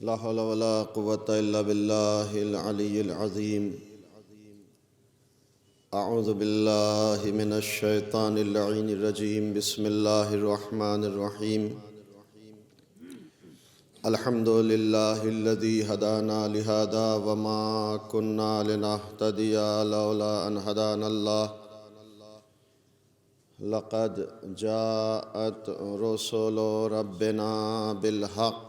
لا حول ولا قوة إلا بالله العلي العظيم. أعوذ بالله من الشيطان اللعين الرجيم. بسم الله الرحمن الرحيم. الحمد لله الذي هدانا لهذا وما كنا لنهتدي لولا أن هدانا الله. لقد جاءت رسل ربنا بالحق.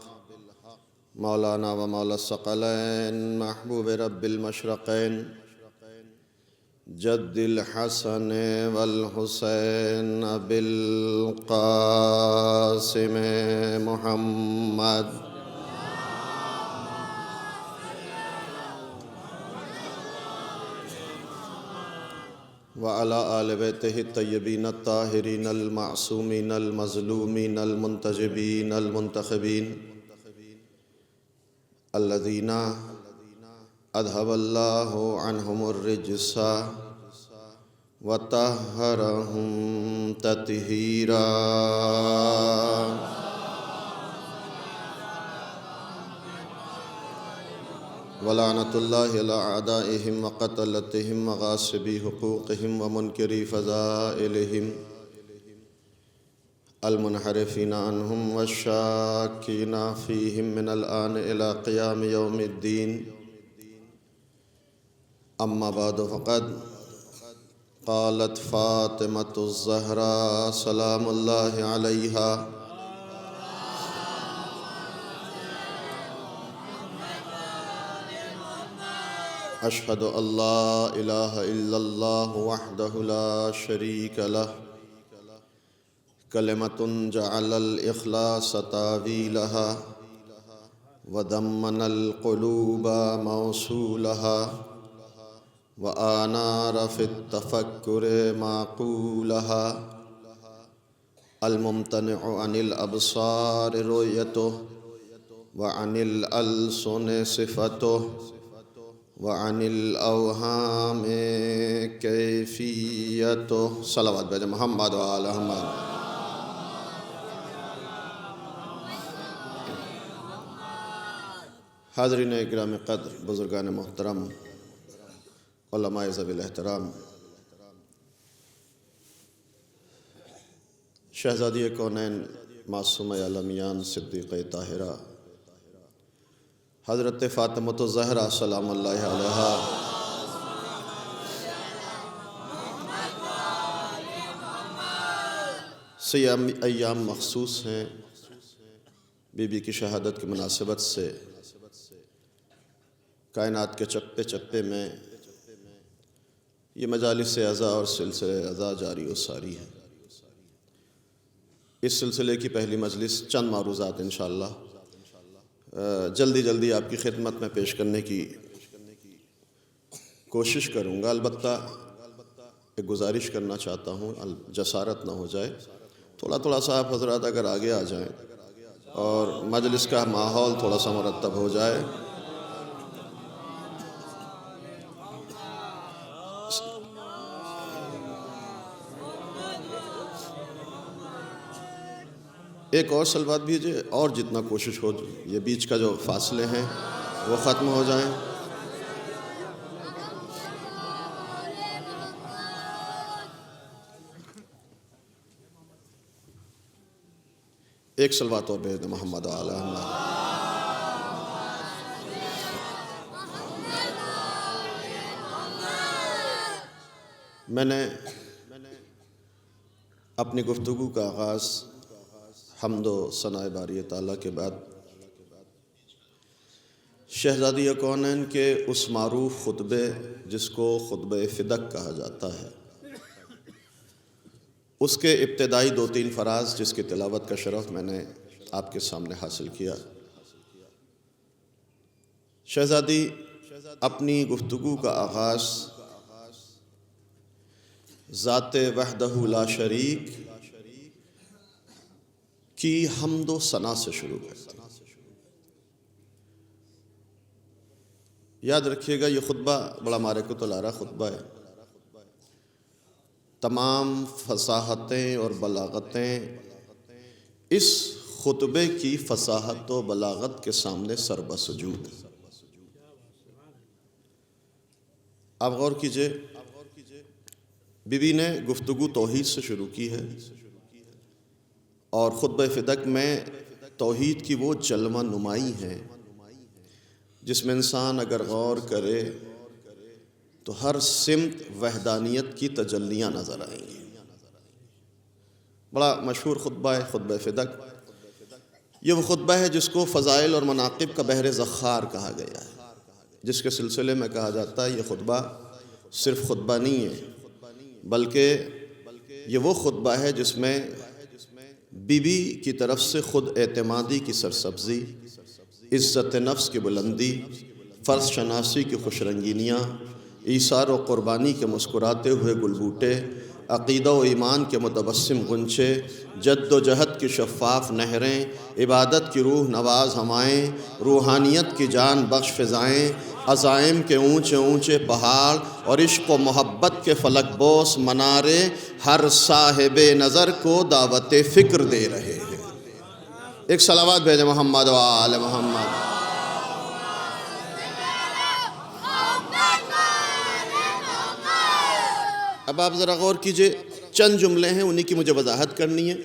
مولانا و مولا الثقلین محبوب رب المشرقین جد الحسن والحسین بالقاسم محمد وعلى آل بیتہ الطیبین الطاہرین المعصومین المظلومین المنتجبین المنتخبین الذین اذهب اللہ عنہم الرجس وطہرہم تطہیرا. ولعنۃ اللہ علی اعدائہم وقتلتہم وغاصبی حقوقہم ومنکری فضائلہم المنحرفین عنہم والشاکین فیہم من الآن الی قیام یوم الدین. اما بعد فقد قالت فاطمۃ الزہراء سلام اللہ علیہا اشہد ان لا الہ الا اللہ وحدہ لا شریک لہ کلمۃ جعل الاخلاص تاویلها وضمن القلوب موصولها وآنار فی التفکر معقولها الممتنع عن الابصار رؤیته وعن الالسن صفته وعن الاوہام کیفیته. صلوات بھیجیں محمد وآل محمد. حاضرین اکرام قدر، بزرگان محترم، علماء ذوی الاحترام، شہزادی کونین معصومہ عالمیان صدیقہ طاہرہ حضرت فاطمۃ الزہراء سلام اللہ علیہا سے ایام مخصوص ہیں. بی بی کی شہادت کی مناسبت سے کائنات کے چپے چپے میں یہ مجالس عزا اور سلسلہ عزا جاری و ساری ہے. اس سلسلے کی پہلی مجلس چند معروضات انشاءاللہ جلدی آپ کی خدمت میں پیش کرنے کی کوشش کروں گا. البتہ ایک گزارش کرنا چاہتا ہوں، جسارت نہ ہو جائے، تھوڑا سا آپ حضرات اگر آگے آ جائیں اور مجلس کا ماحول تھوڑا سا مرتب ہو جائے. ایک اور صلوات بھیجئے اور جتنا کوشش ہو یہ بیچ کا جو فاصلے ہیں وہ ختم ہو جائیں. ایک صلوات اور بھیج دیں محمد وآل محمد. میں نے اپنی گفتگو کا آغاز حمد و ثناء باری تعالیٰ کے بعد شہزادی کونین کے اس معروف خطبے جس کو خطبہ فدق کہا جاتا ہے اس کے ابتدائی 2-3 فراز جس کی تلاوت کا شرف میں نے آپ کے سامنے حاصل کیا. شہزادی اپنی گفتگو کا آغاز ذات وحدہ لا شریک کی حمد و ثنا سے شروع کرتے ہیں. یاد رکھیے گا یہ خطبہ بڑا معرکۃ الآراء خطبہ ہے. تمام فصاحتیں اور بلاغتیں اس خطبے کی فصاحت و بلاغت کے سامنے سر بسجود۔ آپ غور کیجئے، بی بی نے گفتگو توحید سے شروع کی ہے، اور خطبہ فدق میں توحید کی وہ جلوہ نمائی ہے جس میں انسان اگر غور کرے تو ہر سمت وحدانیت کی تجلیاں نظر آئیں گی۔ بڑا مشہور خطبہ ہے خطبہ فدق۔ یہ وہ خطبہ ہے جس کو فضائل اور مناقب کا بحر ذخار کہا گیا ہے، جس کے سلسلے میں کہا جاتا ہے یہ خطبہ صرف خطبہ نہیں ہے، بلکہ یہ وہ خطبہ ہے جس میں بی بی کی طرف سے خود اعتمادی کی سرسبزی، عزت نفس کی بلندی، فرض شناسی کی خوش رنگینیاں، ایثار و قربانی کے مسکراتے ہوئے گلبوٹے، عقیدہ و ایمان کے متبسم غنچے، جد و جہد کی شفاف نہریں، عبادت کی روح نواز ہمائیں، روحانیت کی جان بخش فضائیں، عزائم کے اونچے اونچے پہاڑ اور عشق و محبت کے فلک بوس منارے ہر صاحب نظر کو دعوت فکر دے رہے ہیں۔ ایک صلوات بھیجے محمد و آل محمد۔ اب آپ ذرا غور کیجئے، چند جملے ہیں، انہی کی مجھے وضاحت کرنی ہے۔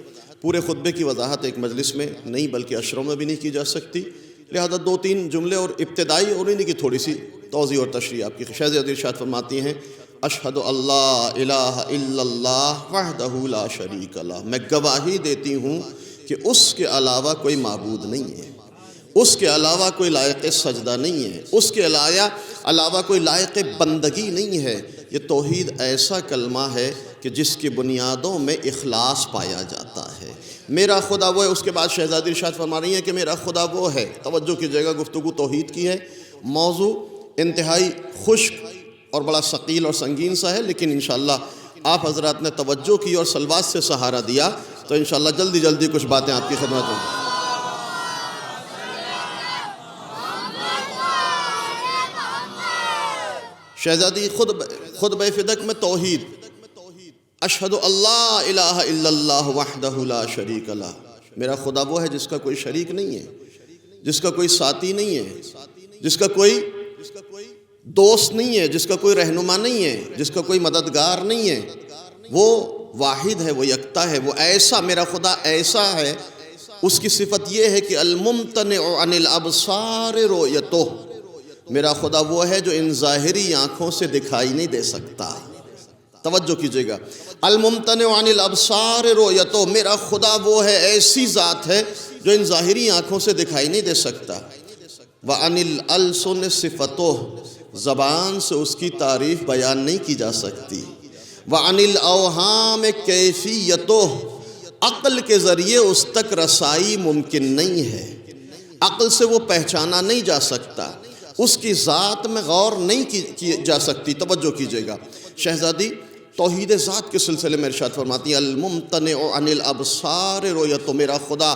پورے خطبے کی وضاحت ایک مجلس میں نہیں بلکہ عشروں میں بھی نہیں کی جا سکتی، لہذا دو تین جملے اور ابتدائی اور انہی کی تھوڑی سی توضیح اور تشریح آپ کی شہزادی ارشاد فرماتی ہیں، اشہد اللہ الہ الا اللہ وحدہ لا شریک لہ، میں گواہی دیتی ہوں کہ اس کے علاوہ کوئی معبود نہیں ہے، اس کے علاوہ کوئی لائق سجدہ نہیں ہے، اس کے علاوہ کوئی لائق بندگی نہیں ہے۔ یہ توحید ایسا کلمہ ہے کہ جس کی بنیادوں میں اخلاص پایا جاتا ہے۔ میرا خدا وہ ہے، اس کے بعد شہزادی ارشاد فرما رہی ہیں کہ میرا خدا وہ ہے۔ توجہ کیجیے گا، گفتگو توحید کی ہے، موضوع انتہائی خشک اور بڑا ثقیل اور سنگین سا ہے، لیکن انشاءاللہ آپ حضرات نے توجہ کی اور سلوات سے سہارا دیا تو انشاءاللہ جلدی جلدی کچھ باتیں آپ کی خدمت ہوں۔ شہزادی خطبہ فدق میں توحید، اشہد اللہ الہ الا اللہ وحدہ لا شریک لہ، میرا خدا وہ ہے جس کا کوئی شریک نہیں ہے، جس کا کوئی ساتھی نہیں ہے، جس کا کوئی دوست نہیں ہے، جس کا کوئی رہنما نہیں ہے، جس کا کوئی مددگار نہیں ہے، وہ واحد ہے، وہ یکتا ہے، وہ ایسا، میرا خدا ایسا ہے۔ اس کی صفت یہ ہے کہ الممتنع عن الابصار رؤیتہ، میرا خدا وہ ہے جو ان ظاہری آنکھوں سے دکھائی نہیں دے سکتا۔ توجہ کیجئے گا، الممتنع عن الابصار رؤیتہ، میرا خدا وہ ہے، ایسی ذات ہے جو ان ظاہری آنکھوں سے دکھائی نہیں دے سکتا۔ وعن الالسن صفتہ، زبان سے اس کی تعریف بیان نہیں کی جا سکتی۔ وعن الاوہام کیفیتہ، عقل کے ذریعے اس تک رسائی ممکن نہیں ہے، عقل سے وہ پہچانا نہیں جا سکتا، اس کی ذات میں غور نہیں کی جا سکتی۔ توجہ کیجئے گا، شہزادی توحید ذات کے سلسلے میں ارشاد فرماتی ہے، الممتنع عن الابصار رؤیتہ، میرا خدا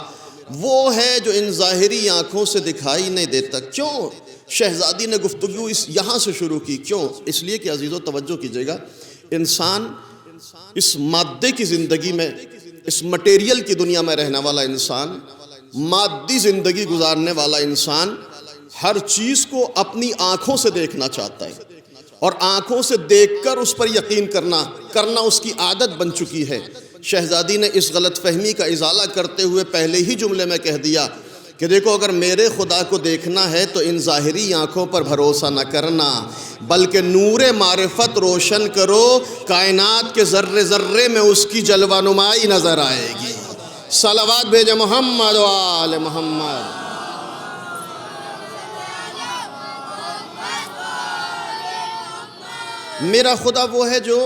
وہ ہے جو ان ظاہری آنکھوں سے دکھائی نہیں دیتا۔ کیوں شہزادی نے گفتگو یہاں سے شروع کی؟ کیوں؟ اس لیے کہ عزیزو توجہ کیجئے گا، انسان اس مادے کی زندگی میں، اس مٹیریل کی دنیا میں رہنے والا انسان، مادی زندگی گزارنے والا انسان ہر چیز کو اپنی آنکھوں سے دیکھنا چاہتا ہے، اور آنکھوں سے دیکھ کر اس پر یقین کرنا اس کی عادت بن چکی ہے۔ شہزادی نے اس غلط فہمی کا ازالہ کرتے ہوئے پہلے ہی جملے میں کہہ دیا کہ دیکھو، اگر میرے خدا کو دیکھنا ہے تو ان ظاہری آنکھوں پر بھروسہ نہ کرنا، بلکہ نور معرفت روشن کرو، کائنات کے ذرے ذرے میں اس کی جلوہ نمائی نظر آئے گی۔ صلوات بھیجے محمد و آل محمد۔ میرا خدا وہ ہے جو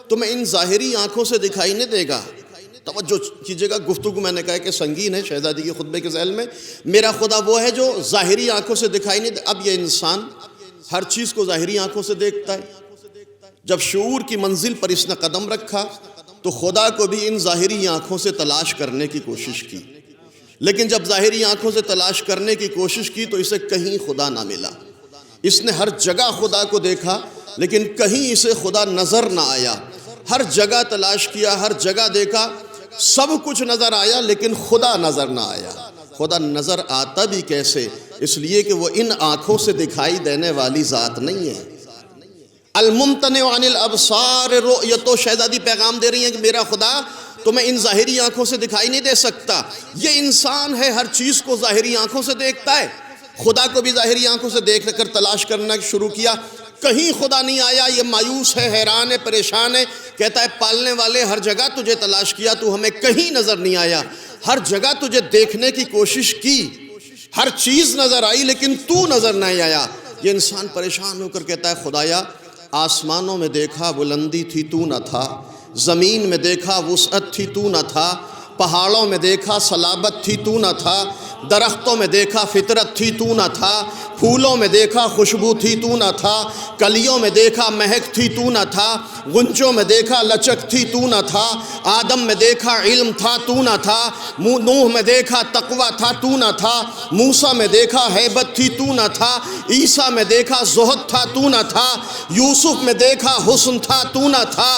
تمہیں ان ظاہری آنکھوں سے دکھائی نہیں دے گا۔ توجہ کیجئے گا، گفتگو میں نے کہا کہ سنگین ہے شہزادی کے خطبے کے ذیل میں۔ میرا خدا وہ ہے جو ظاہری آنکھوں سے دکھائی نہیں دے۔ اب یہ انسان ہر چیز کو ظاہری آنکھوں سے دیکھتا ہے۔ جب شعور کی منزل پر اس نے قدم رکھا تو خدا کو بھی ان ظاہری آنکھوں سے تلاش کرنے کی کوشش کی، لیکن جب ظاہری آنکھوں سے تلاش کرنے کی کوشش کی تو اسے کہیں خدا نہ ملا۔ اس نے ہر جگہ خدا کو دیکھا لیکن کہیں اسے خدا نظر نہ آیا۔ ہر جگہ تلاش کیا، ہر جگہ دیکھا، سب کچھ نظر آیا لیکن خدا نظر نہ آیا۔ خدا نظر آتا بھی کیسے؟ اس لیے کہ وہ ان آنکھوں سے دکھائی دینے والی ذات نہیں ہے۔ الممتنع عن الابصار رؤیتو، شہزادی پیغام دے رہی ہیں کہ میرا خدا تمہیں ان ظاہری آنکھوں سے دکھائی نہیں دے سکتا۔ یہ انسان ہے، ہر چیز کو ظاہری آنکھوں سے دیکھتا ہے، خدا کو بھی ظاہری آنکھوں سے دیکھ کر تلاش کرنا شروع کیا، کہیں خدا نہیں آیا۔ یہ مایوس ہے، حیران ہے، پریشان ہے، کہتا ہے پالنے والے ہر جگہ تجھے تلاش کیا، تو ہمیں کہیں نظر نہیں آیا، ہر جگہ تجھے دیکھنے کی کوشش کی، ہر چیز نظر آئی لیکن تو نظر نہیں آیا۔ یہ انسان پریشان ہو کر کہتا ہے خدایا آسمانوں میں دیکھا بلندی تھی تو نہ تھا، زمین میں دیکھا وسعت تھی تو نہ تھا، پہاڑوں میں دیکھا صلابت تھی تو نہ تھا، درختوں میں دیکھا فطرت تھی تو نہ تھا، پھولوں میں دیکھا خوشبو تھی تو نہ تھا، کلیوں میں دیکھا مہک تھی تو نہ تھا، غنچوں میں دیکھا لچک تھی تو نہ تھا، آدم میں دیکھا علم تھا تو نہ تھا، نوح میں دیکھا تقوی تھا تو نہ تھا، موسیٰ میں دیکھا ہیبت تھی تو نہ تھا، عیسیٰ میں دیکھا زہد تھا تو نہ تھا، یوسف میں دیکھا حسن تھا تو نہ تھا،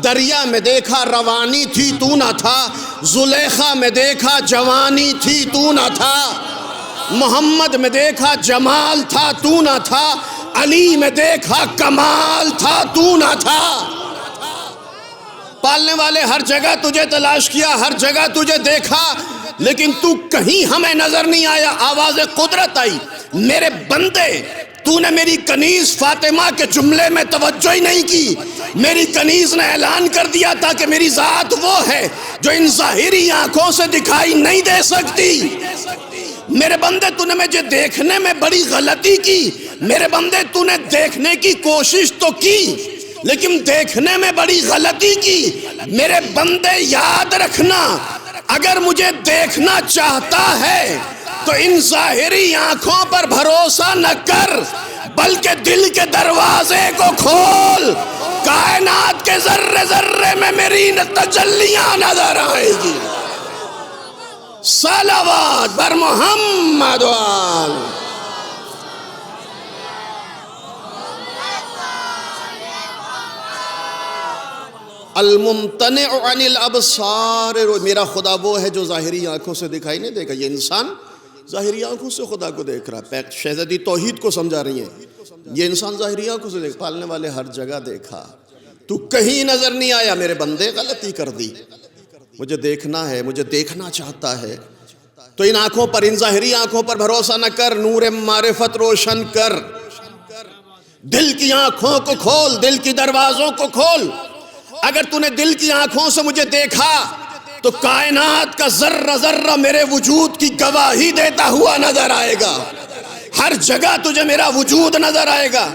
دریا میں دیکھا روانی تھی تو نہ تھا، زلیخا میں دیکھا جوانی تھی تو نہ تھا، محمد میں دیکھا جمال تھا تو نہ تھا، علی میں دیکھا کمال تھا تو نہ تھا۔ پالنے والے ہر جگہ تجھے تلاش کیا، ہر جگہ تجھے دیکھا، لیکن تو کہیں ہمیں نظر نہیں آیا۔ آواز قدرت آئی، میرے بندے تو نے میری کنیز فاطمہ کے جملے میں توجہ ہی نہیں کی۔ میری کنیز نے اعلان کر دیا تھا کہ میری ذات وہ ہے جو ان ظاہری آنکھوں سے دکھائی نہیں دے سکتی۔ میرے بندے تو نے مجھے دیکھنے میں بڑی غلطی کی، میرے بندے تو نے دیکھنے کی کوشش تو کی لیکن دیکھنے میں بڑی غلطی کی۔ میرے بندے یاد رکھنا، اگر مجھے دیکھنا چاہتا ہے تو ان ظاہری آنکھوں پر بھروسہ نہ کر، بلکہ دل کے دروازے کو کھول، کائنات کے ذرے ذرے میں میری تجلیاں نظر آئے گی۔ صلوات بر محمد وآل۔ الممتنع عن الابصار، میرا خدا وہ ہے جو ظاہری آنکھوں سے دکھائی نہیں دے گا۔ یہ انسان ظاہری آنکھوں سے خدا کو دیکھ رہا ہے۔ شہزادی توحید کو سمجھا رہی ہیں، یہ انسان ظاہری آنکھوں سے دیکھ، پالنے والے ہر جگہ دیکھا، تو کہیں نظر نہیں آیا۔ میرے بندے غلطی کر دی، مجھے دیکھنا ہے، مجھے دیکھنا چاہتا ہے تو ان آنکھوں پر، ان ظاہری آنکھوں پر بھروسہ نہ کر، نور معرفت روشن کر، دل کی آنکھوں کو کھول، دل کی دروازوں کو کھول۔ اگر تو نے دل کی آنکھوں سے مجھے دیکھا تو کائنات کا ذرہ ذرہ میرے وجود کی گواہی دیتا ہوا نظر آئے گا، ہر جگہ تجھے میرا وجود نظر آئے گا۔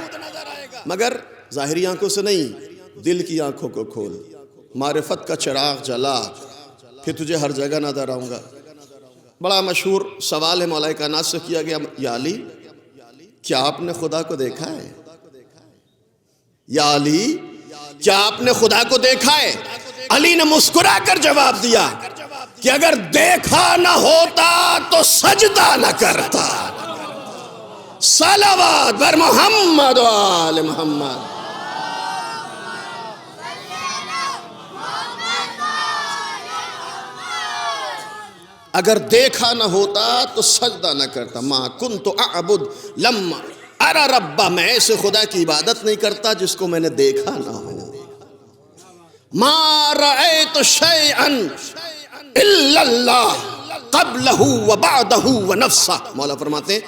مگر ظاہری آنکھوں سے نہیں، دل کی آنکھوں کو کھول، معرفت کا چراغ جلا، پھر تجھے ہر جگہ نظر آؤں گا۔ بڑا مشہور سوال ہے مولا کائنات سے کیا گیا، یا علی کیا آپ نے خدا کو دیکھا ہے؟ یا علی کیا آپ نے خدا کو دیکھا ہے؟ علی نے مسکرا کر جواب دیا کہ اگر دیکھا نہ ہوتا تو سجدہ نہ کرتا۔ صلوات بر محمد و آل محمد۔ اگر دیکھا نہ ہوتا تو سجدہ نہ کرتا۔ ما کنت اعبد لما ارى ربا، میں ایسے خدا کی عبادت نہیں کرتا جس کو میں نے دیکھا نہ ہو۔ ما رأيت شيئا الا اللہ قبلہ وبعدہ ونفسہ، مولا فرماتے ہیں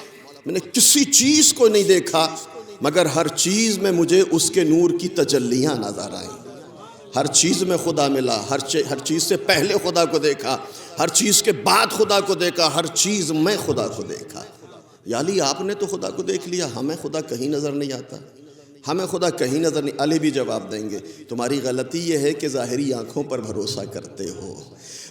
میں نے کسی چیز کو نہیں دیکھا مگر ہر چیز میں مجھے اس کے نور کی تجلیاں نظر آئیں۔ ہر چیز میں خدا ملا، ہر چیز سے پہلے خدا کو دیکھا، ہر چیز کے بعد خدا کو دیکھا، ہر چیز میں خدا کو دیکھا۔ یا علی آپ نے تو خدا کو دیکھ لیا، ہمیں خدا کہیں نظر نہیں آتا، ہمیں خدا کہیں نظر نہیں۔ علی بھی جواب دیں گے تمہاری غلطی یہ ہے کہ ظاہری آنکھوں پر بھروسہ کرتے ہو،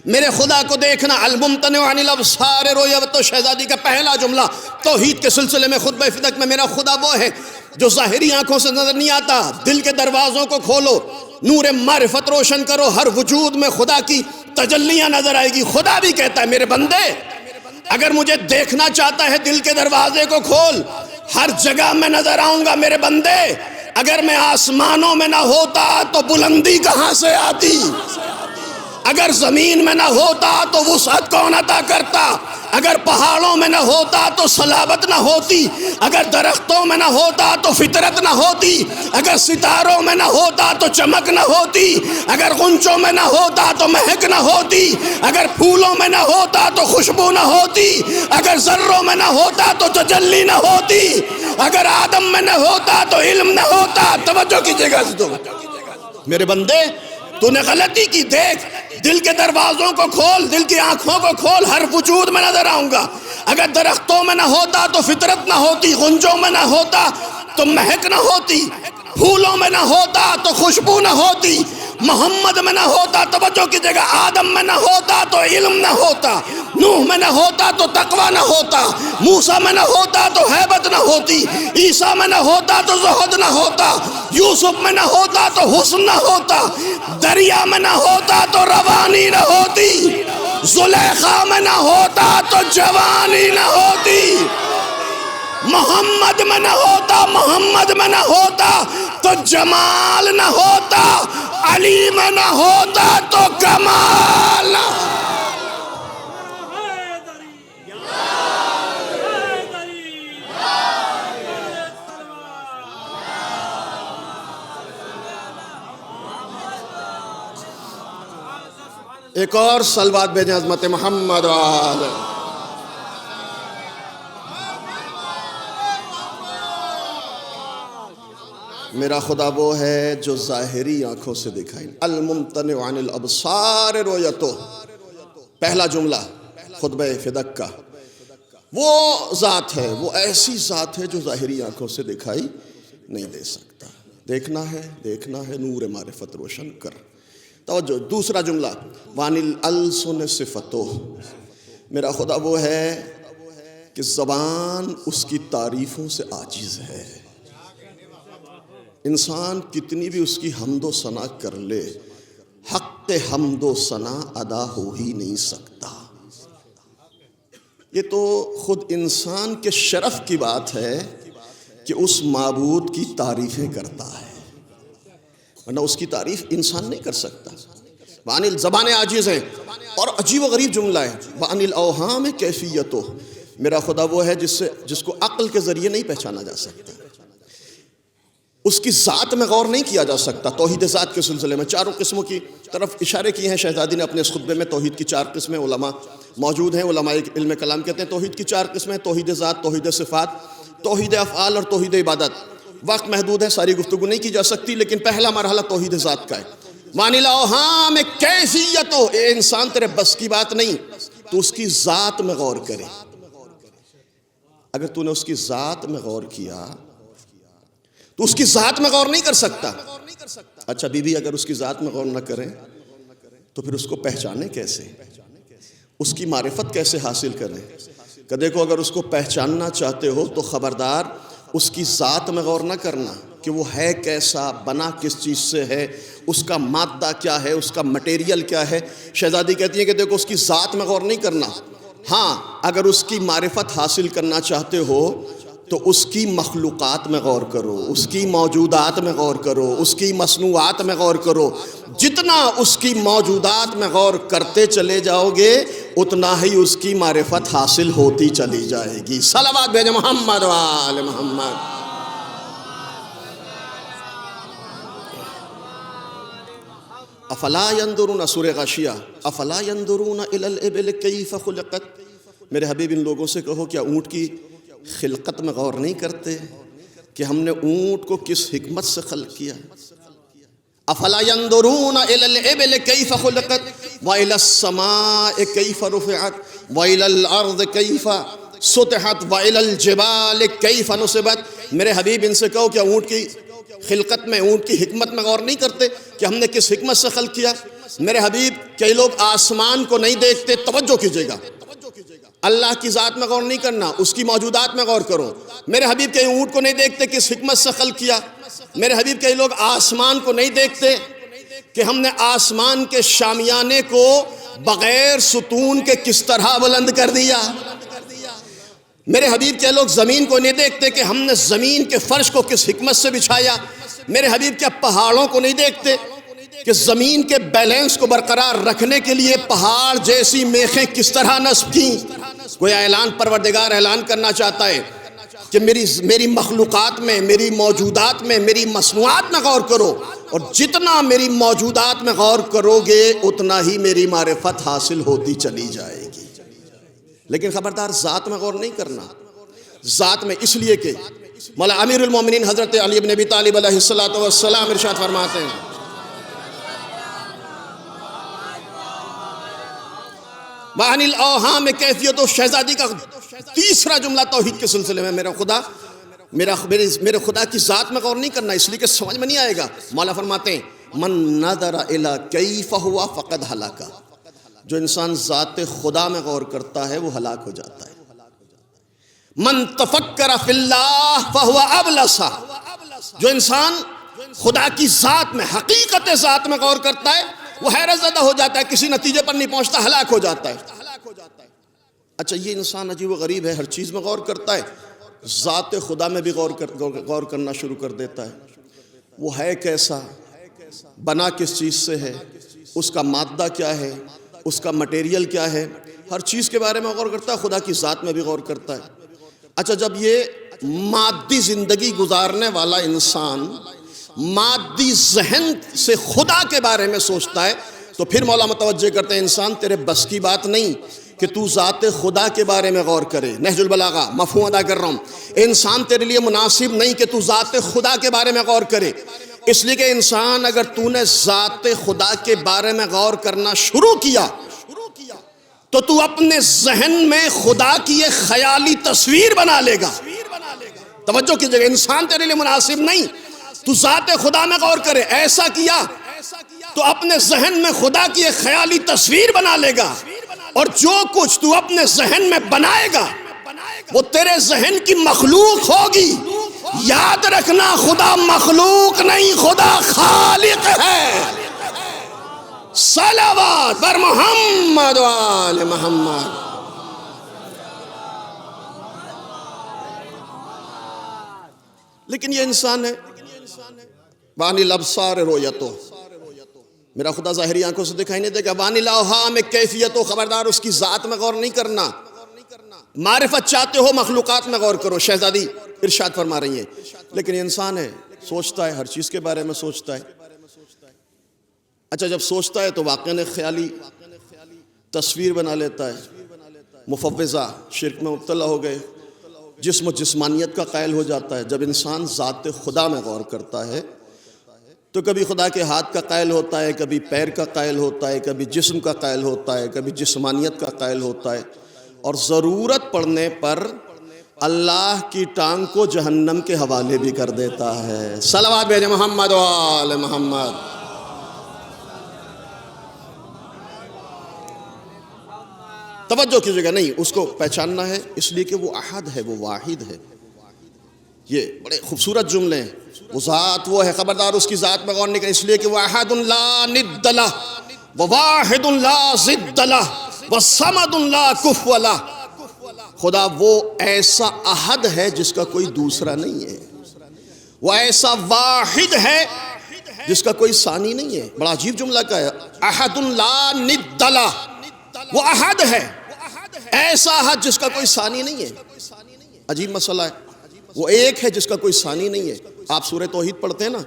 میرے خدا کو دیکھنا۔ الممتنع عن الابصار رؤیت، شہزادی کا پہلا جملہ توحید کے سلسلے میں خطبہ فدق میں، میرا خدا وہ ہے جو ظاہری آنکھوں سے نظر نہیں آتا۔ دل کے دروازوں کو کھولو، نور معرفت روشن کرو، ہر وجود میں خدا کی تجلیاں نظر آئے گی۔ خدا بھی کہتا ہے میرے بندے اگر مجھے دیکھنا چاہتا ہے دل کے دروازے کو کھول، ہر جگہ میں نظر آؤں گا۔ میرے بندے اگر میں آسمانوں میں نہ ہوتا تو بلندی کہاں سے آتی؟ اگر زمین میں نہ ہوتا تو وسعت کون عطا کرتا؟ اگر پہاڑوں میں نہ ہوتا تو صلابت نہ ہوتی، اگر درختوں میں نہ ہوتا تو فطرت نہ ہوتی، اگر ستاروں میں نہ ہوتا تو چمک نہ ہوتی، اگر غنچوں میں نہ ہوتا تو مہک نہ ہوتی، اگر پھولوں میں نہ ہوتا تو خوشبو نہ ہوتی، اگر ذروں میں نہ ہوتا تو تجلی نہ ہوتی، اگر آدم میں نہ ہوتا تو علم نہ ہوتا۔ توجہ کیجئے گا میرے بندے، تو نے غلطی کی، دیکھ دل کے دروازوں کو کھول، دل کی آنکھوں کو کھول، ہر وجود میں نظر آؤں گا۔ اگر درختوں میں نہ ہوتا تو فطرت نہ ہوتی، غنچوں میں نہ ہوتا تو مہک نہ ہوتی، پھولوں میں نہ ہوتا تو خوشبو نہ ہوتی، محمد میں نہ ہوتا، توجہ کی جگہ، آدم میں نہ ہوتا تو علم نہ ہوتا، نوح میں نہ ہوتا تو تقوی نہ ہوتا، موسیٰ میں نہ ہوتا تو ہیبت نہ ہوتی، عیسیٰ میں نہ ہوتا تو زہد نہ ہوتا، یوسف میں نہ ہوتا تو حسن نہ ہوتا، دریا میں نہ ہوتا تو روانی نہ ہوتی، زلیخا میں نہ ہوتا تو جوانی نہ ہوتی، محمد میں نہ ہوتا، محمد میں نہ ہوتا تو جمال نہ ہوتا، علی میں نہ ہوتا تو کمال نہ ہوتا۔ ایک اور صلوات بھیجیں عظمت محمد وآلہ۔ میرا خدا وہ ہے جو ظاہری آنکھوں سے دکھائی، الممتنع عن الابصار رؤیتہ، پہلا جملہ خطبہ فدق کا، وہ ذات ہے، وہ ایسی ذات ہے جو ظاہری آنکھوں سے دکھائی نہیں دے سکتا۔ دیکھنا ہے نور معرفت روشن کر۔ توجہ، دوسرا جملہ وعن الالسن صفتہ، میرا خدا وہ ہے کہ زبان اس کی تعریفوں سے عاجز ہے، انسان کتنی بھی اس کی حمد و ثنا کر لے، حق حمد و ثنا ادا ہو ہی نہیں سکتا۔ یہ تو خود انسان کے شرف کی بات ہے کہ اس معبود کی تعریفیں کرتا ہے، ورنہ اس کی تعریف انسان نہیں کر سکتا۔ وعن زبانیں عاجز ہیں، اور عجیب و غریب جملہ ہے، وعن الاوہام کیفیتہ، میرا خدا وہ ہے جس کو عقل کے ذریعے نہیں پہچانا جا سکتا، اس کی ذات میں غور نہیں کیا جا سکتا۔ توحید ذات کے سلسلے میں چاروں قسموں کی طرف اشارے کیے ہیں شہزادی نے اپنے اس خطبے میں۔ توحید کی 4 قسمیں علماء موجود ہیں، علماء علم کلام کہتے ہیں توحید کی 4 قسمیں، توحید ذات، توحید صفات، توحید افعال اور توحید عبادت۔ وقت محدود ہے، ساری گفتگو نہیں کی جا سکتی، لیکن پہلا مرحلہ توحید ذات کا ہے۔ وعن الاوہام کیفیتہ، اے انسان تیرے بس کی بات نہیں، تو اس کی ذات میں غور کرے۔ اگر تو نے اس کی ذات میں غور کیا تو اس کی ذات میں غور نہیں کر سکتا۔ اچھا بی بی اگر اس کی ذات میں غور نہ کریں تو پھر اس کو پہچانے کیسے، اس کی معرفت کیسے حاصل کریں؟ کہ دیکھو، اگر اس کو پہچاننا چاہتے ہو تو خبردار اس کی ذات میں غور نہ کرنا کہ وہ ہے کیسا، بنا کس چیز سے ہے، اس کا مادہ کیا ہے، اس کا مٹیریل کیا ہے۔ شہزادی کہتی ہیں کہ دیکھو اس کی ذات میں غور نہیں کرنا، ہاں اگر اس کی معرفت حاصل کرنا چاہتے ہو تو اس کی مخلوقات میں غور کرو، اس کی موجودات میں غور کرو، اس کی مصنوعات میں غور کرو۔ جتنا اس کی موجودات میں غور کرتے چلے جاؤ گے اتنا ہی اس کی معرفت حاصل ہوتی چلی جائے گی۔ صلوات بھیجیں محمد وآل محمد۔ افلا ينظرون، سورہ غاشیہ، افلا ينظرون الى الابل کیف خلقت، میرے حبیب ان لوگوں سے کہو کیا اونٹ کی خلقت میں غور نہیں کرتے کہ ہم نے اونٹ کو کس حکمت سے خلق کیا؟ افلا ينظرون الى الابل کیف خلقت والى السماء کیف رفعت والى الارض کیف سطحت والى الجبال کیف نصبت، میرے حبیب ان سے کہو کیا اونٹ کی خلقت میں، اونٹ کی حکمت میں غور نہیں کرتے کہ ہم نے کس حکمت سے خلق کیا؟ میرے حبیب کئی لوگ آسمان کو نہیں دیکھتے، توجہ کیجئے گا، اللہ کی ذات میں غور نہیں کرنا، اس کی موجودات میں غور کرو۔ میرے حبیب کئی اونٹ کو نہیں دیکھتے کس حکمت سے خلق کیا؟ میرے حبیب کئی لوگ آسمان کو نہیں دیکھتے کہ ہم نے آسمان کے شامیانے کو بغیر ستون کے کس طرح بلند کر دیا؟ میرے حبیب کے لوگ زمین کو نہیں دیکھتے کہ ہم نے زمین کے فرش کو کس حکمت سے بچھایا؟ میرے حبیب کیا پہاڑوں کو نہیں دیکھتے کہ زمین کے بیلنس کو برقرار رکھنے کے لیے پہاڑ جیسی میخیں کس طرح نصب کی؟ کوئی اعلان پروردگار اعلان کرنا چاہتا ہے کہ میری مخلوقات میں، میری موجودات میں، میری مصنوعات میں غور کرو، اور جتنا میری موجودات میں غور کرو گے اتنا ہی میری معرفت حاصل ہوتی چلی جائے گی۔ لیکن خبردار ذات میں غور نہیں کرنا، ذات میں، اس لیے کہ مولا امیر المومنین حضرت علی بن ابی طالب علیہ السلام ارشاد فرماتے ہیں، وَعَنِ الْأَوْهَامِ کیفیت و شہزادی کا تیسرا جملہ توحید کے سلسلے میں، میرے خدا کی ذات میں غور نہیں کرنا، اس لیے کہ سمجھ میں نہیں آئے گا۔ مولا فرماتے ہیں من نظر الی کیف ہوا فقد ہلاکا، جو انسان ذات خدا میں غور کرتا ہے وہ ہلاک ہو جاتا ہے۔ من تفکر فی اللہ فہو ابلسا، جو انسان خدا کی ذات میں، حقیقت ذات میں غور کرتا ہے وہ حیرت زدہ ہو جاتا ہے، کسی نتیجے پر نہیں پہنچتا، ہلاک ہو جاتا ہے۔ اچھا یہ انسان عجیب و غریب ہے، ہر چیز میں غور کرتا ہے، ذات خدا میں بھی غور کرنا شروع کر دیتا ہے۔ وہ ہے کیسا، بنا کس چیز سے ہے، اس کا مادہ کیا ہے، اس کا مٹیریل کیا ہے، ہر چیز کے بارے میں غور کرتا ہے، خدا کی ذات میں بھی غور کرتا ہے۔ اچھا جب یہ مادی زندگی گزارنے والا انسان مادی ذہن سے خدا کے بارے میں سوچتا ہے تو پھر مولا متوجہ کرتے ہیں انسان تیرے بس کی بات نہیں کہ تو ذات خدا کے بارے میں غور کرے۔ نہج البلاغہ مفہوم ادا کر رہا ہوں، انسان تیرے لیے مناسب نہیں کہ تو ذات خدا کے بارے میں غور کرے، اس لیے کہ انسان اگر تو نے ذات خدا کے بارے میں غور کرنا شروع کیا تو تو اپنے ذہن میں خدا کی ایک خیالی تصویر بنا لے گا۔ توجہ کیجئے، انسان تیرے لیے مناسب نہیں تو ذات خدا میں غور کرے، ایسا کیا تو اپنے ذہن میں خدا کی ایک خیالی تصویر بنا لے گا، اور جو کچھ تو اپنے ذہن میں بنائے گا وہ تیرے ذہن کی مخلوق ہوگی۔ یاد رکھنا خدا مخلوق نہیں، خدا خالق ہے۔ صلوات بر محمد و آل محمد۔ لیکن یہ انسان ہے وَعَنِ الْأَبْصَارِ رُؤْيَتُهُ، میرا خدا ظاہری آنکھوں سے دکھائی نہیں دے گا۔ وَعَنِ الْأَوْهَامِ کیفیتُهُ، خبردار اس کی ذات میں غور نہیں کرنا۔ معرفت چاہتے ہو مخلوقات میں غور کرو، شہزادی ارشاد فرما رہی ہیں۔ لیکن انسان ہے، سوچتا ہے، ہر چیز کے بارے میں سوچتا ہے۔ اچھا جب سوچتا ہے تو واقعاً ایک خیالی تصویر بنا لیتا ہے۔ مفوضہ شرک میں مبتلا ہو گئے، جسم و جسمانیت کا قائل ہو جاتا ہے۔ جب انسان ذات خدا میں غور کرتا ہے تو کبھی خدا کے ہاتھ کا قائل ہوتا ہے، کبھی پیر کا قائل ہوتا ہے، کبھی جسم کا قائل ہوتا ہے، کبھی جسمانیت کا قائل ہوتا ہے، اور ضرورت پڑنے پر اللہ کی ٹانگ کو جہنم کے حوالے بھی کر دیتا ہے۔ صلوات بھیجیں محمد و آل محمد۔ توجہ کیجئے گا، نہیں اس کو پہچاننا ہے، اس لیے کہ وہ احد ہے، وہ واحد ہے۔ یہ بڑے خوبصورت جملے ہیں۔ وہ ذات وہ ہے، خبردار اس کی ذات میں غور نہیں کریں، اس لیے کہ وہ احد لا ند لہ، وواحد لا ضد لہ، وصمد لا کفو لہ۔ خدا وہ ایسا احد ہے جس کا کوئی دوسرا نہیں ہے، وہ ایسا واحد ہے جس کا کوئی ثانی نہیں ہے۔ بڑا عجیب جملہ کا ہے، احد لا ند لہ، وہ احد ہے، ایسا احد جس کا کوئی ثانی نہیں ہے۔ عجیب مسئلہ ہے، وہ ایک ہے جس کا کوئی ثانی نہیں ہے۔ آپ سورہ توحید پڑھتے ہیں نا،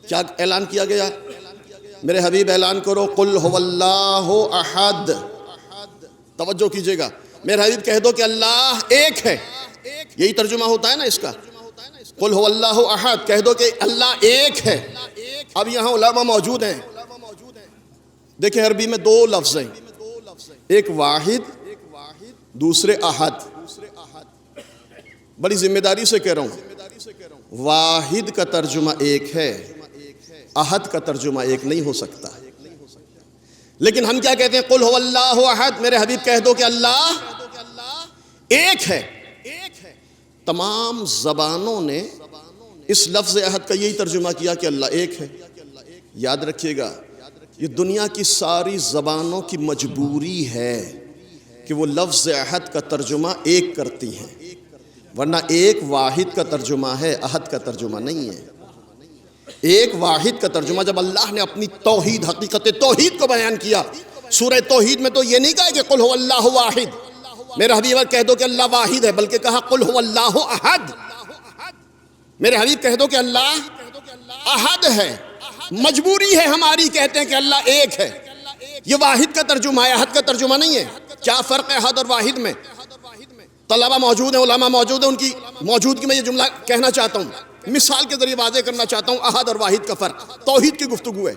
کیا اعلان کیا گیا؟ میرے حبیب اعلان کرو قل هو اللہ احد۔ توجہ کیجئے گا، میرے حبیب کہہ دو کہ اللہ ایک ہے، یہی ترجمہ ہوتا ہے نا اس کا، قل هو اللہ احد، کہہ دو کہ اللہ ایک ہے۔ اب یہاں علماء موجود ہیں، دیکھیں عربی میں دو لفظ ہیں، ایک واحد، دوسرے احد۔ بڑی ذمہ داری سے کہہ رہا ہوں، واحد کا ترجمہ ایک ہے، احد کا ترجمہ ایک نہیں ہو سکتا۔ لیکن ہم کیا کہتے ہیں؟ قل هو اللہ احد، میرے حبیب کہہ دو کہ اللہ ایک ہے۔ تمام زبانوں نے اس لفظ احد کا یہی ترجمہ کیا کہ اللہ ایک ہے۔ یاد رکھیے گا، یہ دنیا کی ساری زبانوں کی مجبوری ہے کہ وہ لفظ احد کا ترجمہ ایک کرتی ہیں، ورنہ ایک واحد کا ترجمہ ہے، احد کا ترجمہ نہیں ہے۔ ایک واحد کا ترجمہ جب اللہ نے اپنی توحید، حقیقت توحید کو بیان کیا، سورہ توحید میں تو یہ نہیں کہا کہ قل هو اللہ واحد، میرے حبیب کہہ دو کہ اللہ واحد ہے، بلکہ کہا قل هو اللہ احد۔ میرے حبیب کہہ دو کہ اللہ احد ہے۔ مجبوری ہے ہماری، کہتے ہیں کہ اللہ ایک ہے، یہ واحد کا ترجمہ ہے، احد کا ترجمہ نہیں ہے۔ کیا فرق ہے احد اور واحد میں؟ طلبہ موجود ہیں، علماء موجود ہیں، ان کی موجودگی میں یہ جملہ کہنا چاہتا ہوں، مثال کے ذریعے واضح کرنا چاہتا ہوں احد اور واحد کا فرق۔ توحید کی گفتگو ہے۔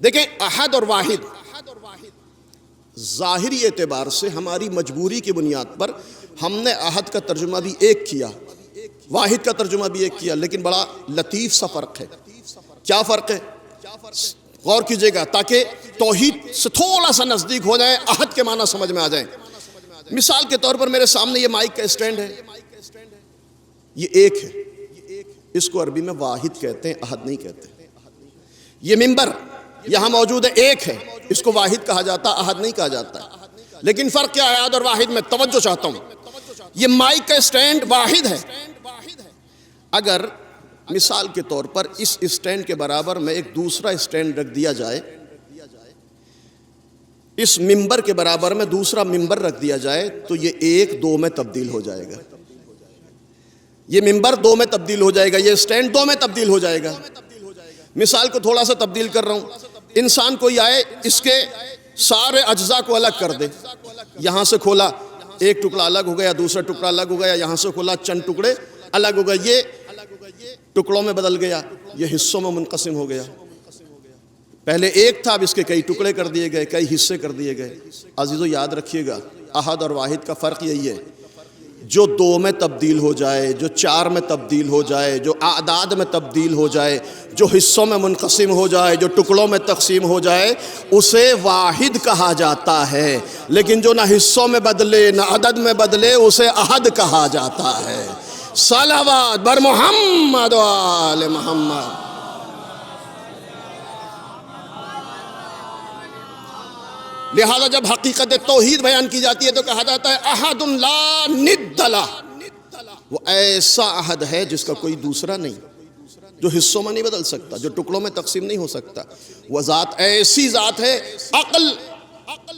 دیکھیں احد اور واحد ظاہری اعتبار سے ہماری مجبوری کی بنیاد پر ہم نے احد کا ترجمہ بھی ایک کیا، واحد کا ترجمہ بھی ایک کیا، لیکن بڑا لطیف سا فرق ہے۔ کیا فرق ہے؟ غور کیجئے گا تاکہ توحید سے تھوڑا سا نزدیک ہو جائے، احد کے معنی سمجھ میں آ جائیں۔ مثال کے طور پر میرے سامنے یہ مائک کا اسٹینڈ ہے، یہ ایک ہے، اس کو عربی میں واحد کہتے ہیں، احد نہیں کہتے۔ یہ ممبر یہاں موجود ہے، ایک ہے، اس کو واحد کہا جاتا، احد نہیں کہا جاتا۔ لیکن فرق کیا ہے احد اور واحد میں؟ توجہ چاہتا ہوں۔ یہ مائک کا اسٹینڈ واحد ہے، اگر مثال کے طور پر اس اسٹینڈ کے برابر میں ایک دوسرا اسٹینڈ رکھ دیا جائے، اس ممبر کے برابر میں دوسرا ممبر رکھ دیا جائے، تو یہ ایک دو میں تبدیل ہو جائے گا، یہ ممبر دو میں تبدیل ہو جائے گا، یہ اسٹینڈ دو میں تبدیل ہو جائے گا۔ مثال کو تھوڑا سا تبدیل کر رہا ہوں، انسان کوئی آئے، اس کے سارے اجزاء کو الگ کر دے، یہاں سے کھولا ایک ٹکڑا الگ ہو گیا، دوسرا ٹکڑا الگ ہو گیا، یہاں سے کھولا چند ٹکڑے الگ ہو گئے، یہ ٹکڑوں میں بدل گیا، یہ حصوں میں منقسم ہو گیا۔ پہلے ایک تھا، اب اس کے کئی ٹکڑے کر دیے گئے، کئی حصے کر دیے گئے۔ عزیزو یاد رکھیے گا احد اور واحد کا فرق یہی ہے، جو دو میں تبدیل ہو جائے، جو چار میں تبدیل ہو جائے، جو اعداد میں تبدیل ہو جائے، جو حصوں میں منقسم ہو جائے، جو ٹکڑوں میں تقسیم ہو جائے، اسے واحد کہا جاتا ہے۔ لیکن جو نہ حصوں میں بدلے نہ عدد میں بدلے، اسے احد کہا جاتا ہے۔ صلوات بر محمد و آل محمد۔ لہذا جب حقیقت توحید بیان کی جاتی ہے تو کہا جاتا ہے احد لا ند لہ، وہ ایسا احد ہے جس کا کوئی دوسرا نہیں، جو حصوں میں نہیں بدل سکتا، جو ٹکڑوں میں تقسیم نہیں ہو سکتا۔ وہ ذات ایسی ذات ہے، عقل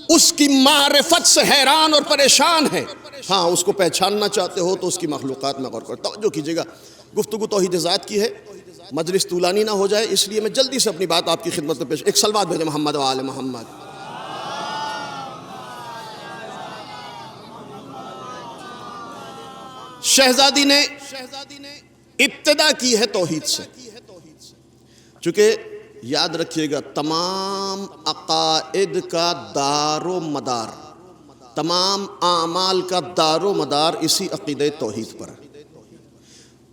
اس کی معرفت سے حیران اور پریشان ہے۔ ہاں اس کو پہچاننا چاہتے ہو تو اس کی مخلوقات میں غور کرو۔ توجہ کیجئے گا، گفتگو توحید ذات کی ہے، مجلس طولانی نہ ہو جائے، اس لیے میں جلدی سے اپنی بات آپ کی خدمت میں پیش۔ ایک صلوات بھیجیں محمد و آل محمد۔ شہزادی نے ابتدا کی ہے توحید سے، چونکہ یاد رکھیے گا تمام عقائد کا دار و مدار، تمام اعمال کا دار و مدار اسی عقیدہ توحید پر ہے۔